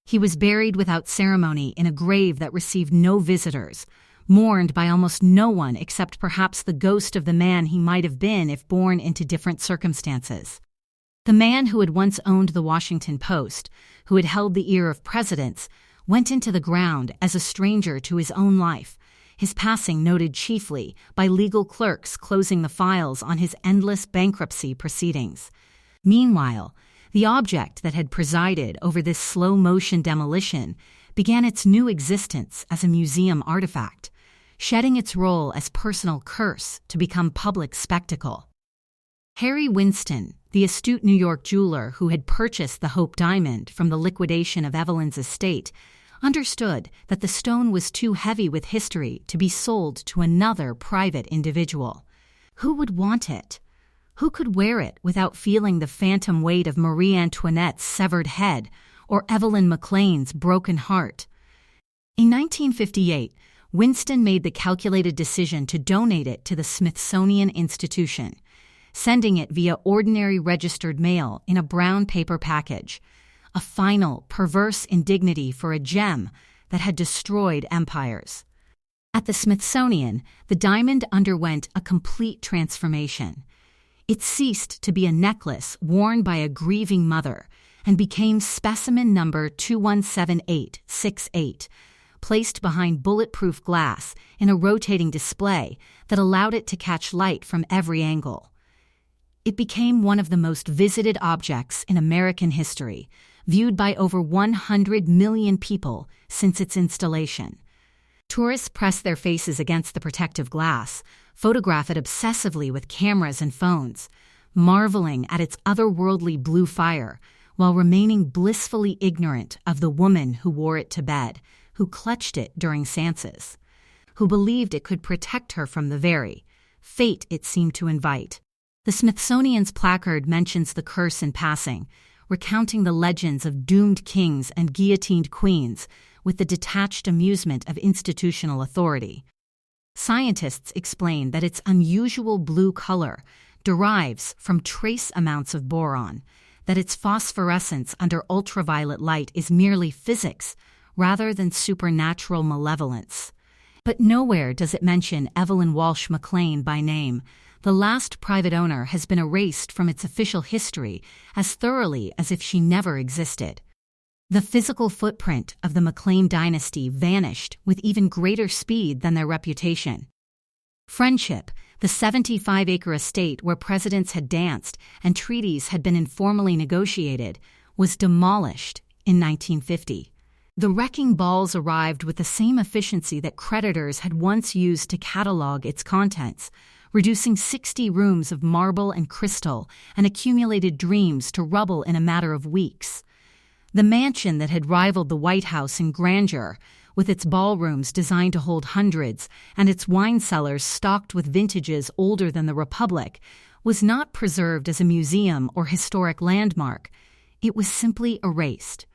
He was buried without ceremony in a grave that received no visitors, mourned by almost no one except perhaps the ghost of the man he might have been if born into different circumstances. The man who had once owned the Washington Post, who had held the ear of presidents, went into the ground as a stranger to his own life, his passing noted chiefly by legal clerks closing the files on his endless bankruptcy proceedings. Meanwhile, the object that had presided over this slow-motion demolition began its new existence as a museum artifact, shedding its role as personal curse to become public spectacle. Harry Winston, the astute New York jeweler who had purchased the Hope diamond from the liquidation of Evelyn's estate, understood that the stone was too heavy with history to be sold to another private individual. Who would want it? Who could wear it without feeling the phantom weight of Marie Antoinette's severed head or Evelyn McLean's broken heart? In 1958, Winston made the calculated decision to donate it to the Smithsonian Institution, sending it via ordinary registered mail in a brown paper package, a final, perverse indignity for a gem that had destroyed empires. At the Smithsonian, the diamond underwent a complete transformation. It ceased to be a necklace worn by a grieving mother and became specimen number 217868, placed behind bulletproof glass in a rotating display that allowed it to catch light from every angle. It became one of the most visited objects in American history, viewed by over 100 million people since its installation. Tourists press their faces against the protective glass, photograph it obsessively with cameras and phones, marveling at its otherworldly blue fire, while remaining blissfully ignorant of the woman who wore it to bed, who clutched it during seances, who believed it could protect her from the very fate it seemed to invite. The Smithsonian's placard mentions the curse in passing, recounting the legends of doomed kings and guillotined queens with the detached amusement of institutional authority. Scientists explain that its unusual blue color derives from trace amounts of boron, that its phosphorescence under ultraviolet light is merely physics rather than supernatural malevolence. But nowhere does it mention Evelyn Walsh McLean by name. The last private owner has been erased from its official history as thoroughly as if she never existed. The physical footprint of the McLean dynasty vanished with even greater speed than their reputation. Friendship, the 75-acre estate where presidents had danced and treaties had been informally negotiated, was demolished in 1950. The wrecking balls arrived with the same efficiency that creditors had once used to catalog its contents, reducing 60 rooms of marble and crystal and accumulated dreams to rubble in a matter of weeks. The mansion that had rivaled the White House in grandeur, with its ballrooms designed to hold hundreds and its wine cellars stocked with vintages older than the Republic, was not preserved as a museum or historic landmark. It was simply erased.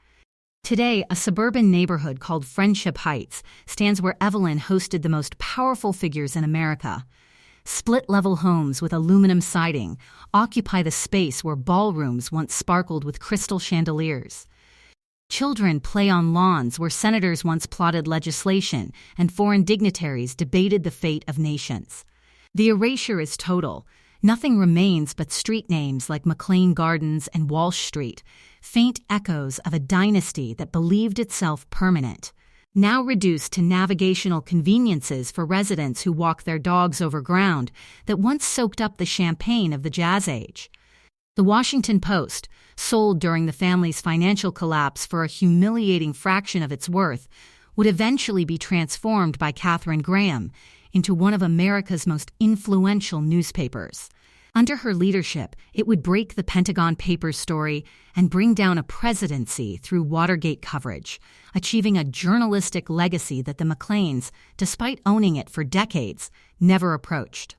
Today, a suburban neighborhood called Friendship Heights stands where Evelyn hosted the most powerful figures in America. Split-level homes with aluminum siding occupy the space where ballrooms once sparkled with crystal chandeliers. Children play on lawns where senators once plotted legislation and foreign dignitaries debated the fate of nations. The erasure is total. Nothing remains but street names like McLean Gardens and Walsh Street, faint echoes of a dynasty that believed itself permanent. now reduced to navigational conveniences for residents who walk their dogs over ground that once soaked up the champagne of the Jazz Age. The Washington Post, sold during the family's financial collapse for a humiliating fraction of its worth, would eventually be transformed by Katharine Graham into one of America's most influential newspapers. Under her leadership, it would break the Pentagon Papers story and bring down a presidency through Watergate coverage, achieving a journalistic legacy that the McLeans, despite owning it for decades, never approached.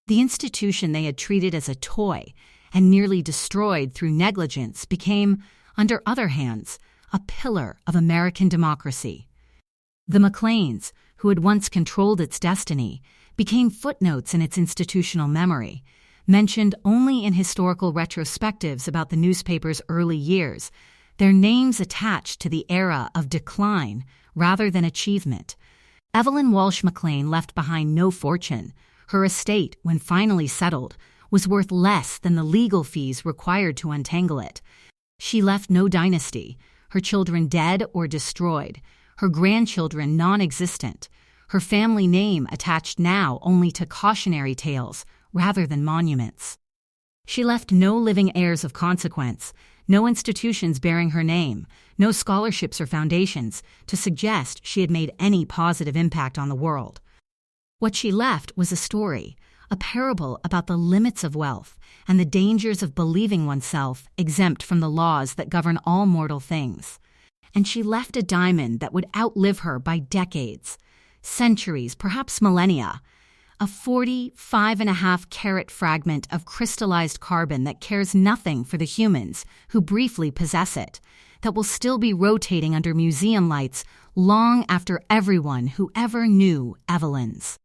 The institution they had treated as a toy and nearly destroyed through negligence became, under other hands, a pillar of American democracy. The McLeans, who had once controlled its destiny, became footnotes in its institutional memory, mentioned only in historical retrospectives about the newspaper's early years, their names attached to the era of decline rather than achievement. Evelyn Walsh McLean left behind no fortune. Her estate, when finally settled, was worth less than the legal fees required to untangle it. She left no dynasty, her children dead or destroyed, her grandchildren non-existent, her family name attached now only to cautionary tales rather than monuments. She left no living heirs of consequence, no institutions bearing her name, no scholarships or foundations to suggest she had made any positive impact on the world. What she left was a story, a parable about the limits of wealth and the dangers of believing oneself exempt from the laws that govern all mortal things. And she left a diamond that would outlive her by decades, centuries, perhaps millennia, a 45.5-carat fragment of crystallized carbon that cares nothing for the humans who briefly possess it, that will still be rotating under museum lights long after everyone who ever knew Evelyn's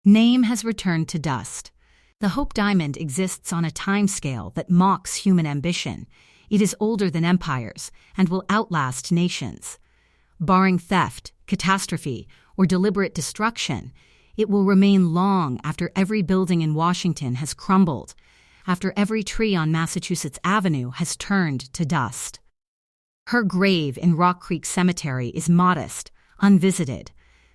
name has returned to dust. The Hope Diamond exists on a timescale that mocks human ambition. It is older than empires and will outlast nations. Barring theft, catastrophe, or deliberate destruction, it will remain long after every building in Washington has crumbled, after every tree on Massachusetts Avenue has turned to dust. Her grave in Rock Creek Cemetery is modest, unvisited,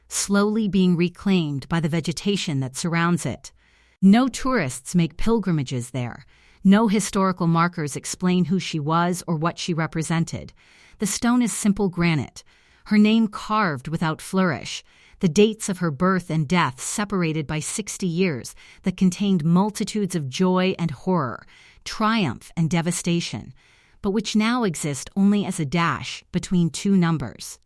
slowly being reclaimed by the vegetation that surrounds it. No tourists make pilgrimages there. No historical markers explain who she was or what she represented. The stone is simple granite, her name carved without flourish, the dates of her birth and death separated by 60 years that contained multitudes of joy and horror, triumph and devastation, but which now exist only as a dash between two numbers.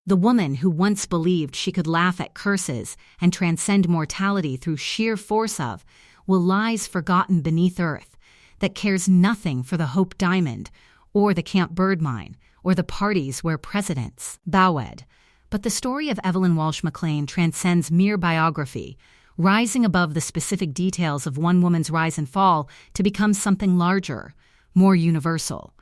The woman who once believed she could laugh at curses and transcend mortality through sheer force of will lies forgotten beneath earth, that cares nothing for the Hope Diamond or the Camp Bird Mine or the parties where presidents bowed. But the story of Evelyn Walsh McLean transcends mere biography, rising above the specific details of one woman's rise and fall to become something larger, more universal.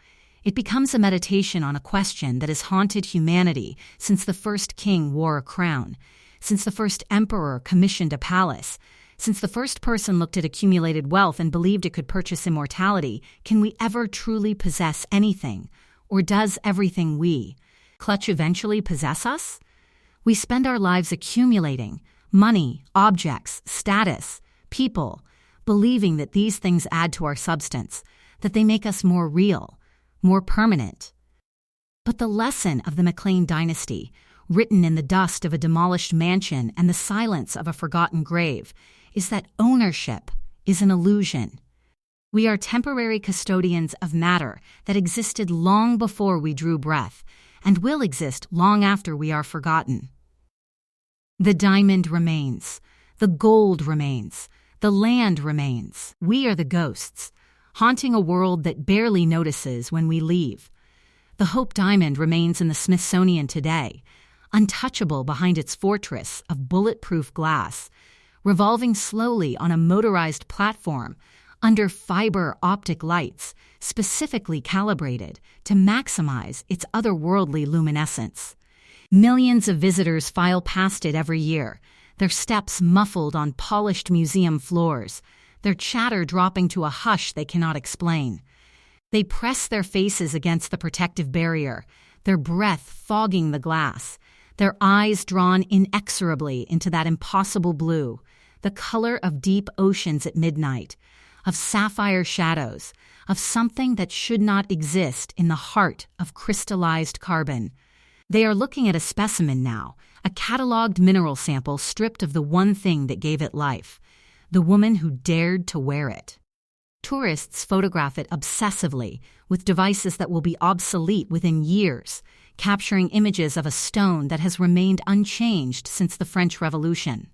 It becomes a meditation on a question that has haunted humanity since the first king wore a crown, since the first emperor commissioned a palace, since the first person looked at accumulated wealth and believed it could purchase immortality. Can we ever truly possess anything? Or does everything we clutch eventually possess us? We spend our lives accumulating money, objects, status, people, believing that these things add to our substance, that they make us more real, more permanent. But the lesson of the McLean dynasty, written in the dust of a demolished mansion and the silence of a forgotten grave, is that ownership is an illusion. We are temporary custodians of matter that existed long before we drew breath and will exist long after we are forgotten. The diamond remains, the gold remains, the land remains. We are the ghosts, haunting a world that barely notices when we leave. The Hope Diamond remains in the Smithsonian today, untouchable behind its fortress of bulletproof glass, revolving slowly on a motorized platform under fiber optic lights specifically calibrated to maximize its otherworldly luminescence. Millions of visitors file past it every year, their steps muffled on polished museum floors, their chatter dropping to a hush they cannot explain. They press their faces against the protective barrier, their breath fogging the glass, their eyes drawn inexorably into that impossible blue, the color of deep oceans at midnight, of sapphire shadows, of something that should not exist in the heart of crystallized carbon. They are looking at a specimen now, a catalogued mineral sample stripped of the one thing that gave it life, the woman who dared to wear it. Tourists photograph it obsessively, with devices that will be obsolete within years, capturing images of a stone that has remained unchanged since the French Revolution.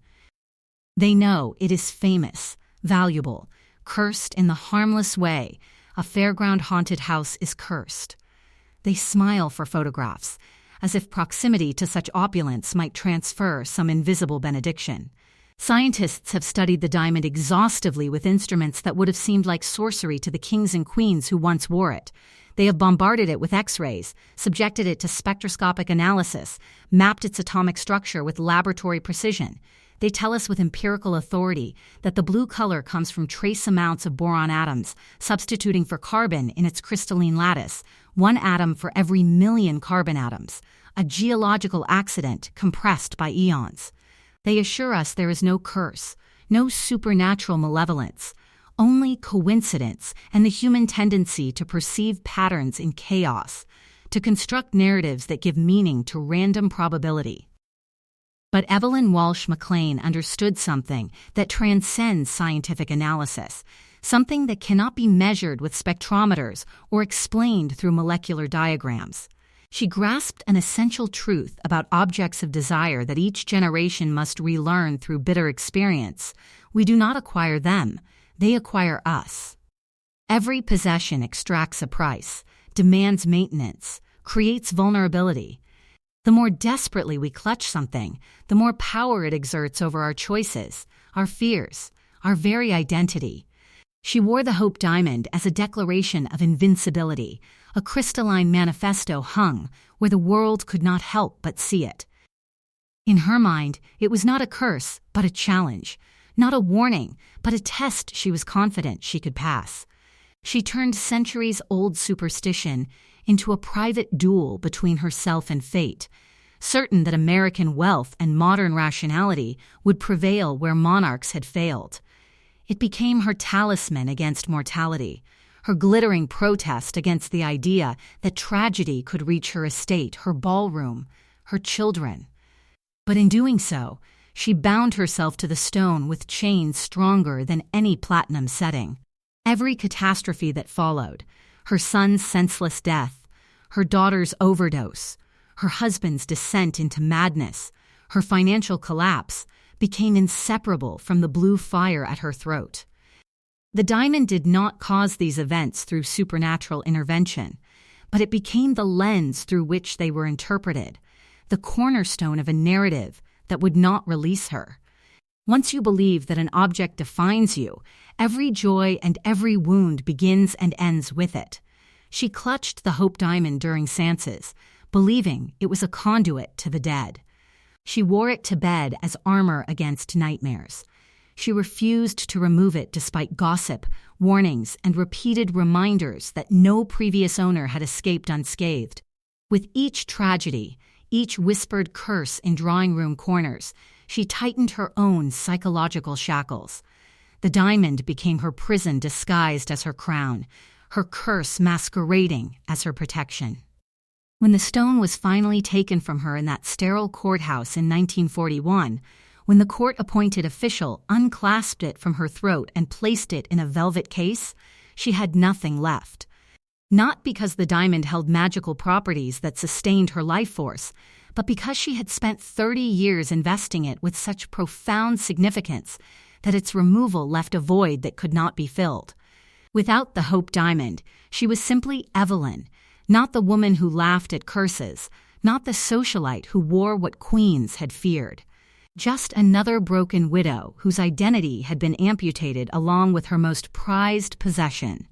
They know it is famous, valuable, cursed in the harmless way a fairground-haunted house is cursed. They smile for photographs, as if proximity to such opulence might transfer some invisible benediction. Scientists have studied the diamond exhaustively with instruments that would have seemed like sorcery to the kings and queens who once wore it. They have bombarded it with X-rays, subjected it to spectroscopic analysis, mapped its atomic structure with laboratory precision. They tell us with empirical authority that the blue color comes from trace amounts of boron atoms, substituting for carbon in its crystalline lattice, 1 atom for every million carbon atoms, a geological accident compressed by eons. They assure us there is no curse, no supernatural malevolence, only coincidence and the human tendency to perceive patterns in chaos, to construct narratives that give meaning to random probability. But Evelyn Walsh McLean understood something that transcends scientific analysis, something that cannot be measured with spectrometers or explained through molecular diagrams. She grasped an essential truth about objects of desire that each generation must relearn through bitter experience. We do not acquire them, they acquire us. Every possession extracts a price, demands maintenance, creates vulnerability. The more desperately we clutch something, the more power it exerts over our choices, our fears, our very identity. She wore the Hope Diamond as a declaration of invincibility, a crystalline manifesto hung where the world could not help but see it. In her mind, it was not a curse, but a challenge, not a warning, but a test she was confident she could pass. She turned centuries-old superstition into a private duel between herself and fate, certain that American wealth and modern rationality would prevail where monarchs had failed. It became her talisman against mortality, her glittering protest against the idea that tragedy could reach her estate, her ballroom, her children. But in doing so, she bound herself to the stone with chains stronger than any platinum setting. Every catastrophe that followed, her son's senseless death, her daughter's overdose, her husband's descent into madness, her financial collapse, became inseparable from the blue fire at her throat. The diamond did not cause these events through supernatural intervention, but it became the lens through which they were interpreted, the cornerstone of a narrative that would not release her. Once you believe that an object defines you, every joy and every wound begins and ends with it. She clutched the Hope Diamond during seances, believing it was a conduit to the dead. She wore it to bed as armor against nightmares. She refused to remove it despite gossip, warnings, and repeated reminders that no previous owner had escaped unscathed. With each tragedy, each whispered curse in drawing room corners, she tightened her own psychological shackles. The diamond became her prison disguised as her crown, her curse masquerading as her protection. When the stone was finally taken from her in that sterile courthouse in 1941, when the court-appointed official unclasped it from her throat and placed it in a velvet case, she had nothing left. Not because the diamond held magical properties that sustained her life force, but because she had spent 30 years investing it with such profound significance that its removal left a void that could not be filled. Without the Hope Diamond, she was simply Evelyn, not the woman who laughed at curses, not the socialite who wore what queens had feared. Just another broken widow whose identity had been amputated along with her most prized possession.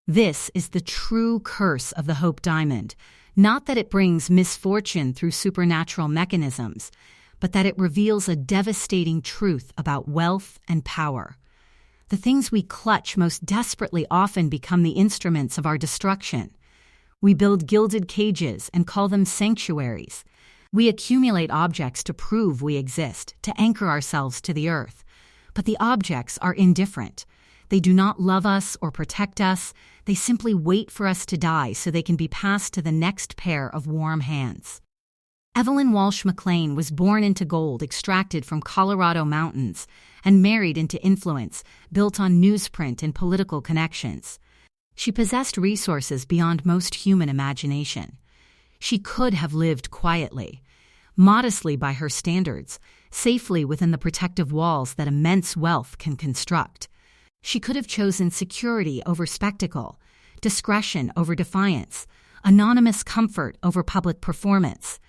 This is the true curse of the Hope Diamond, not that it brings misfortune through supernatural mechanisms, but that it reveals a devastating truth about wealth and power. The things we clutch most desperately often become the instruments of our destruction. We build gilded cages and call them sanctuaries. We accumulate objects to prove we exist, to anchor ourselves to the earth. But the objects are indifferent. They do not love us or protect us. They simply wait for us to die so they can be passed to the next pair of warm hands. Evelyn Walsh McLean was born into gold extracted from Colorado mountains and married into influence built on newsprint and political connections. She possessed resources beyond most human imagination. She could have lived quietly, modestly by her standards, safely within the protective walls that immense wealth can construct. She could have chosen security over spectacle, discretion over defiance, anonymous comfort over public performance.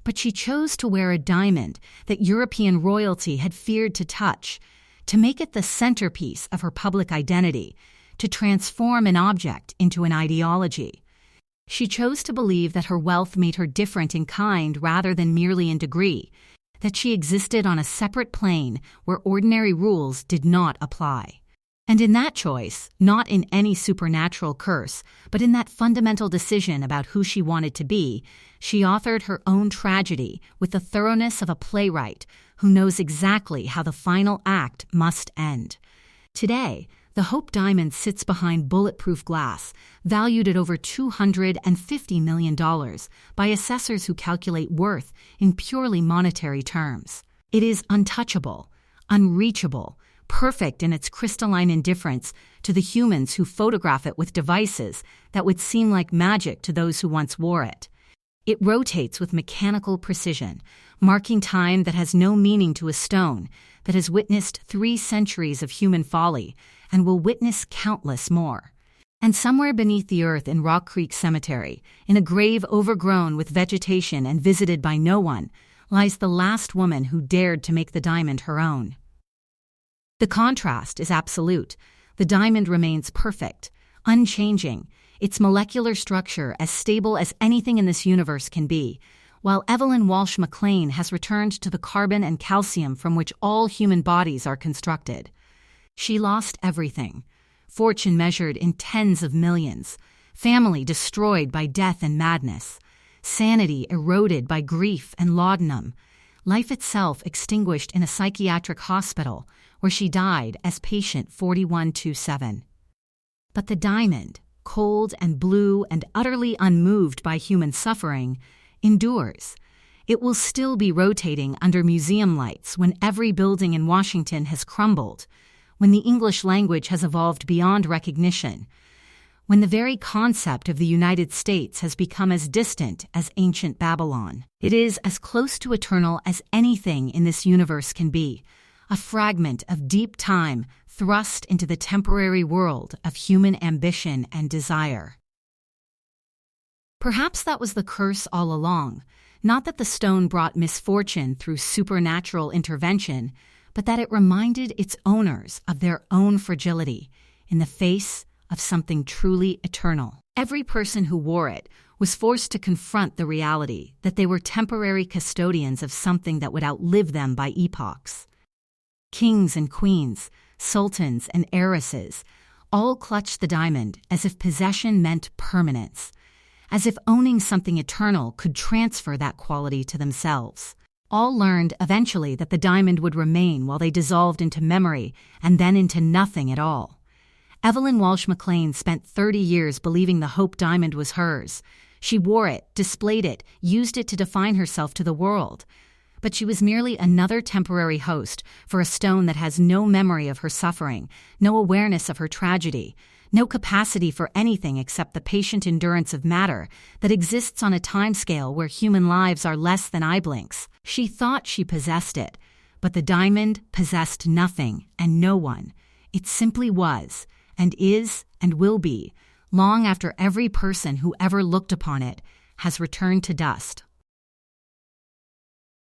But she chose to wear a diamond that European royalty had feared to touch, to make it the centerpiece of her public identity, to transform an object into an ideology. She chose to believe that her wealth made her different in kind rather than merely in degree, that she existed on a separate plane where ordinary rules did not apply. And in that choice, not in any supernatural curse, but in that fundamental decision about who she wanted to be, she authored her own tragedy with the thoroughness of a playwright who knows exactly how the final act must end. Today, the Hope Diamond sits behind bulletproof glass, valued at over $250 million by assessors who calculate worth in purely monetary terms. It is untouchable, unreachable, perfect in its crystalline indifference to the humans who photograph it with devices that would seem like magic to those who once wore it. It rotates with mechanical precision, marking time that has no meaning to a stone that has witnessed 3 centuries of human folly and will witness countless more. And somewhere beneath the earth in Rock Creek Cemetery, in a grave overgrown with vegetation and visited by no one, lies the last woman who dared to make the diamond her own. The contrast is absolute. The diamond remains perfect, unchanging, its molecular structure as stable as anything in this universe can be, while Evelyn Walsh McLean has returned to the carbon and calcium from which all human bodies are constructed. She lost everything: fortune measured in tens of millions, family destroyed by death and madness, sanity eroded by grief and laudanum, life itself extinguished in a psychiatric hospital where she died as patient 4127. But the diamond, cold and blue and utterly unmoved by human suffering, endures. It will still be rotating under museum lights when every building in Washington has crumbled, when the English language has evolved beyond recognition, when the very concept of the United States has become as distant as ancient Babylon. It is as close to eternal as anything in this universe can be, a fragment of deep time thrust into the temporary world of human ambition and desire. Perhaps that was the curse all along, not that the stone brought misfortune through supernatural intervention, but that it reminded its owners of their own fragility in the face of something truly eternal. Every person who wore it was forced to confront the reality that they were temporary custodians of something that would outlive them by epochs. Kings and queens, sultans and heiresses, all clutched the diamond as if possession meant permanence, as if owning something eternal could transfer that quality to themselves. All learned eventually that the diamond would remain while they dissolved into memory and then into nothing at all. Evelyn Walsh McLean spent 30 years believing the Hope Diamond was hers. She wore it, displayed it, used it to define herself to the world. But she was merely another temporary host for a stone that has no memory of her suffering, no awareness of her tragedy, no capacity for anything except the patient endurance of matter that exists on a timescale where human lives are less than eye blinks. She thought she possessed it, but the diamond possessed nothing and no one. It simply was, and is, and will be, long after every person who ever looked upon it has returned to dust.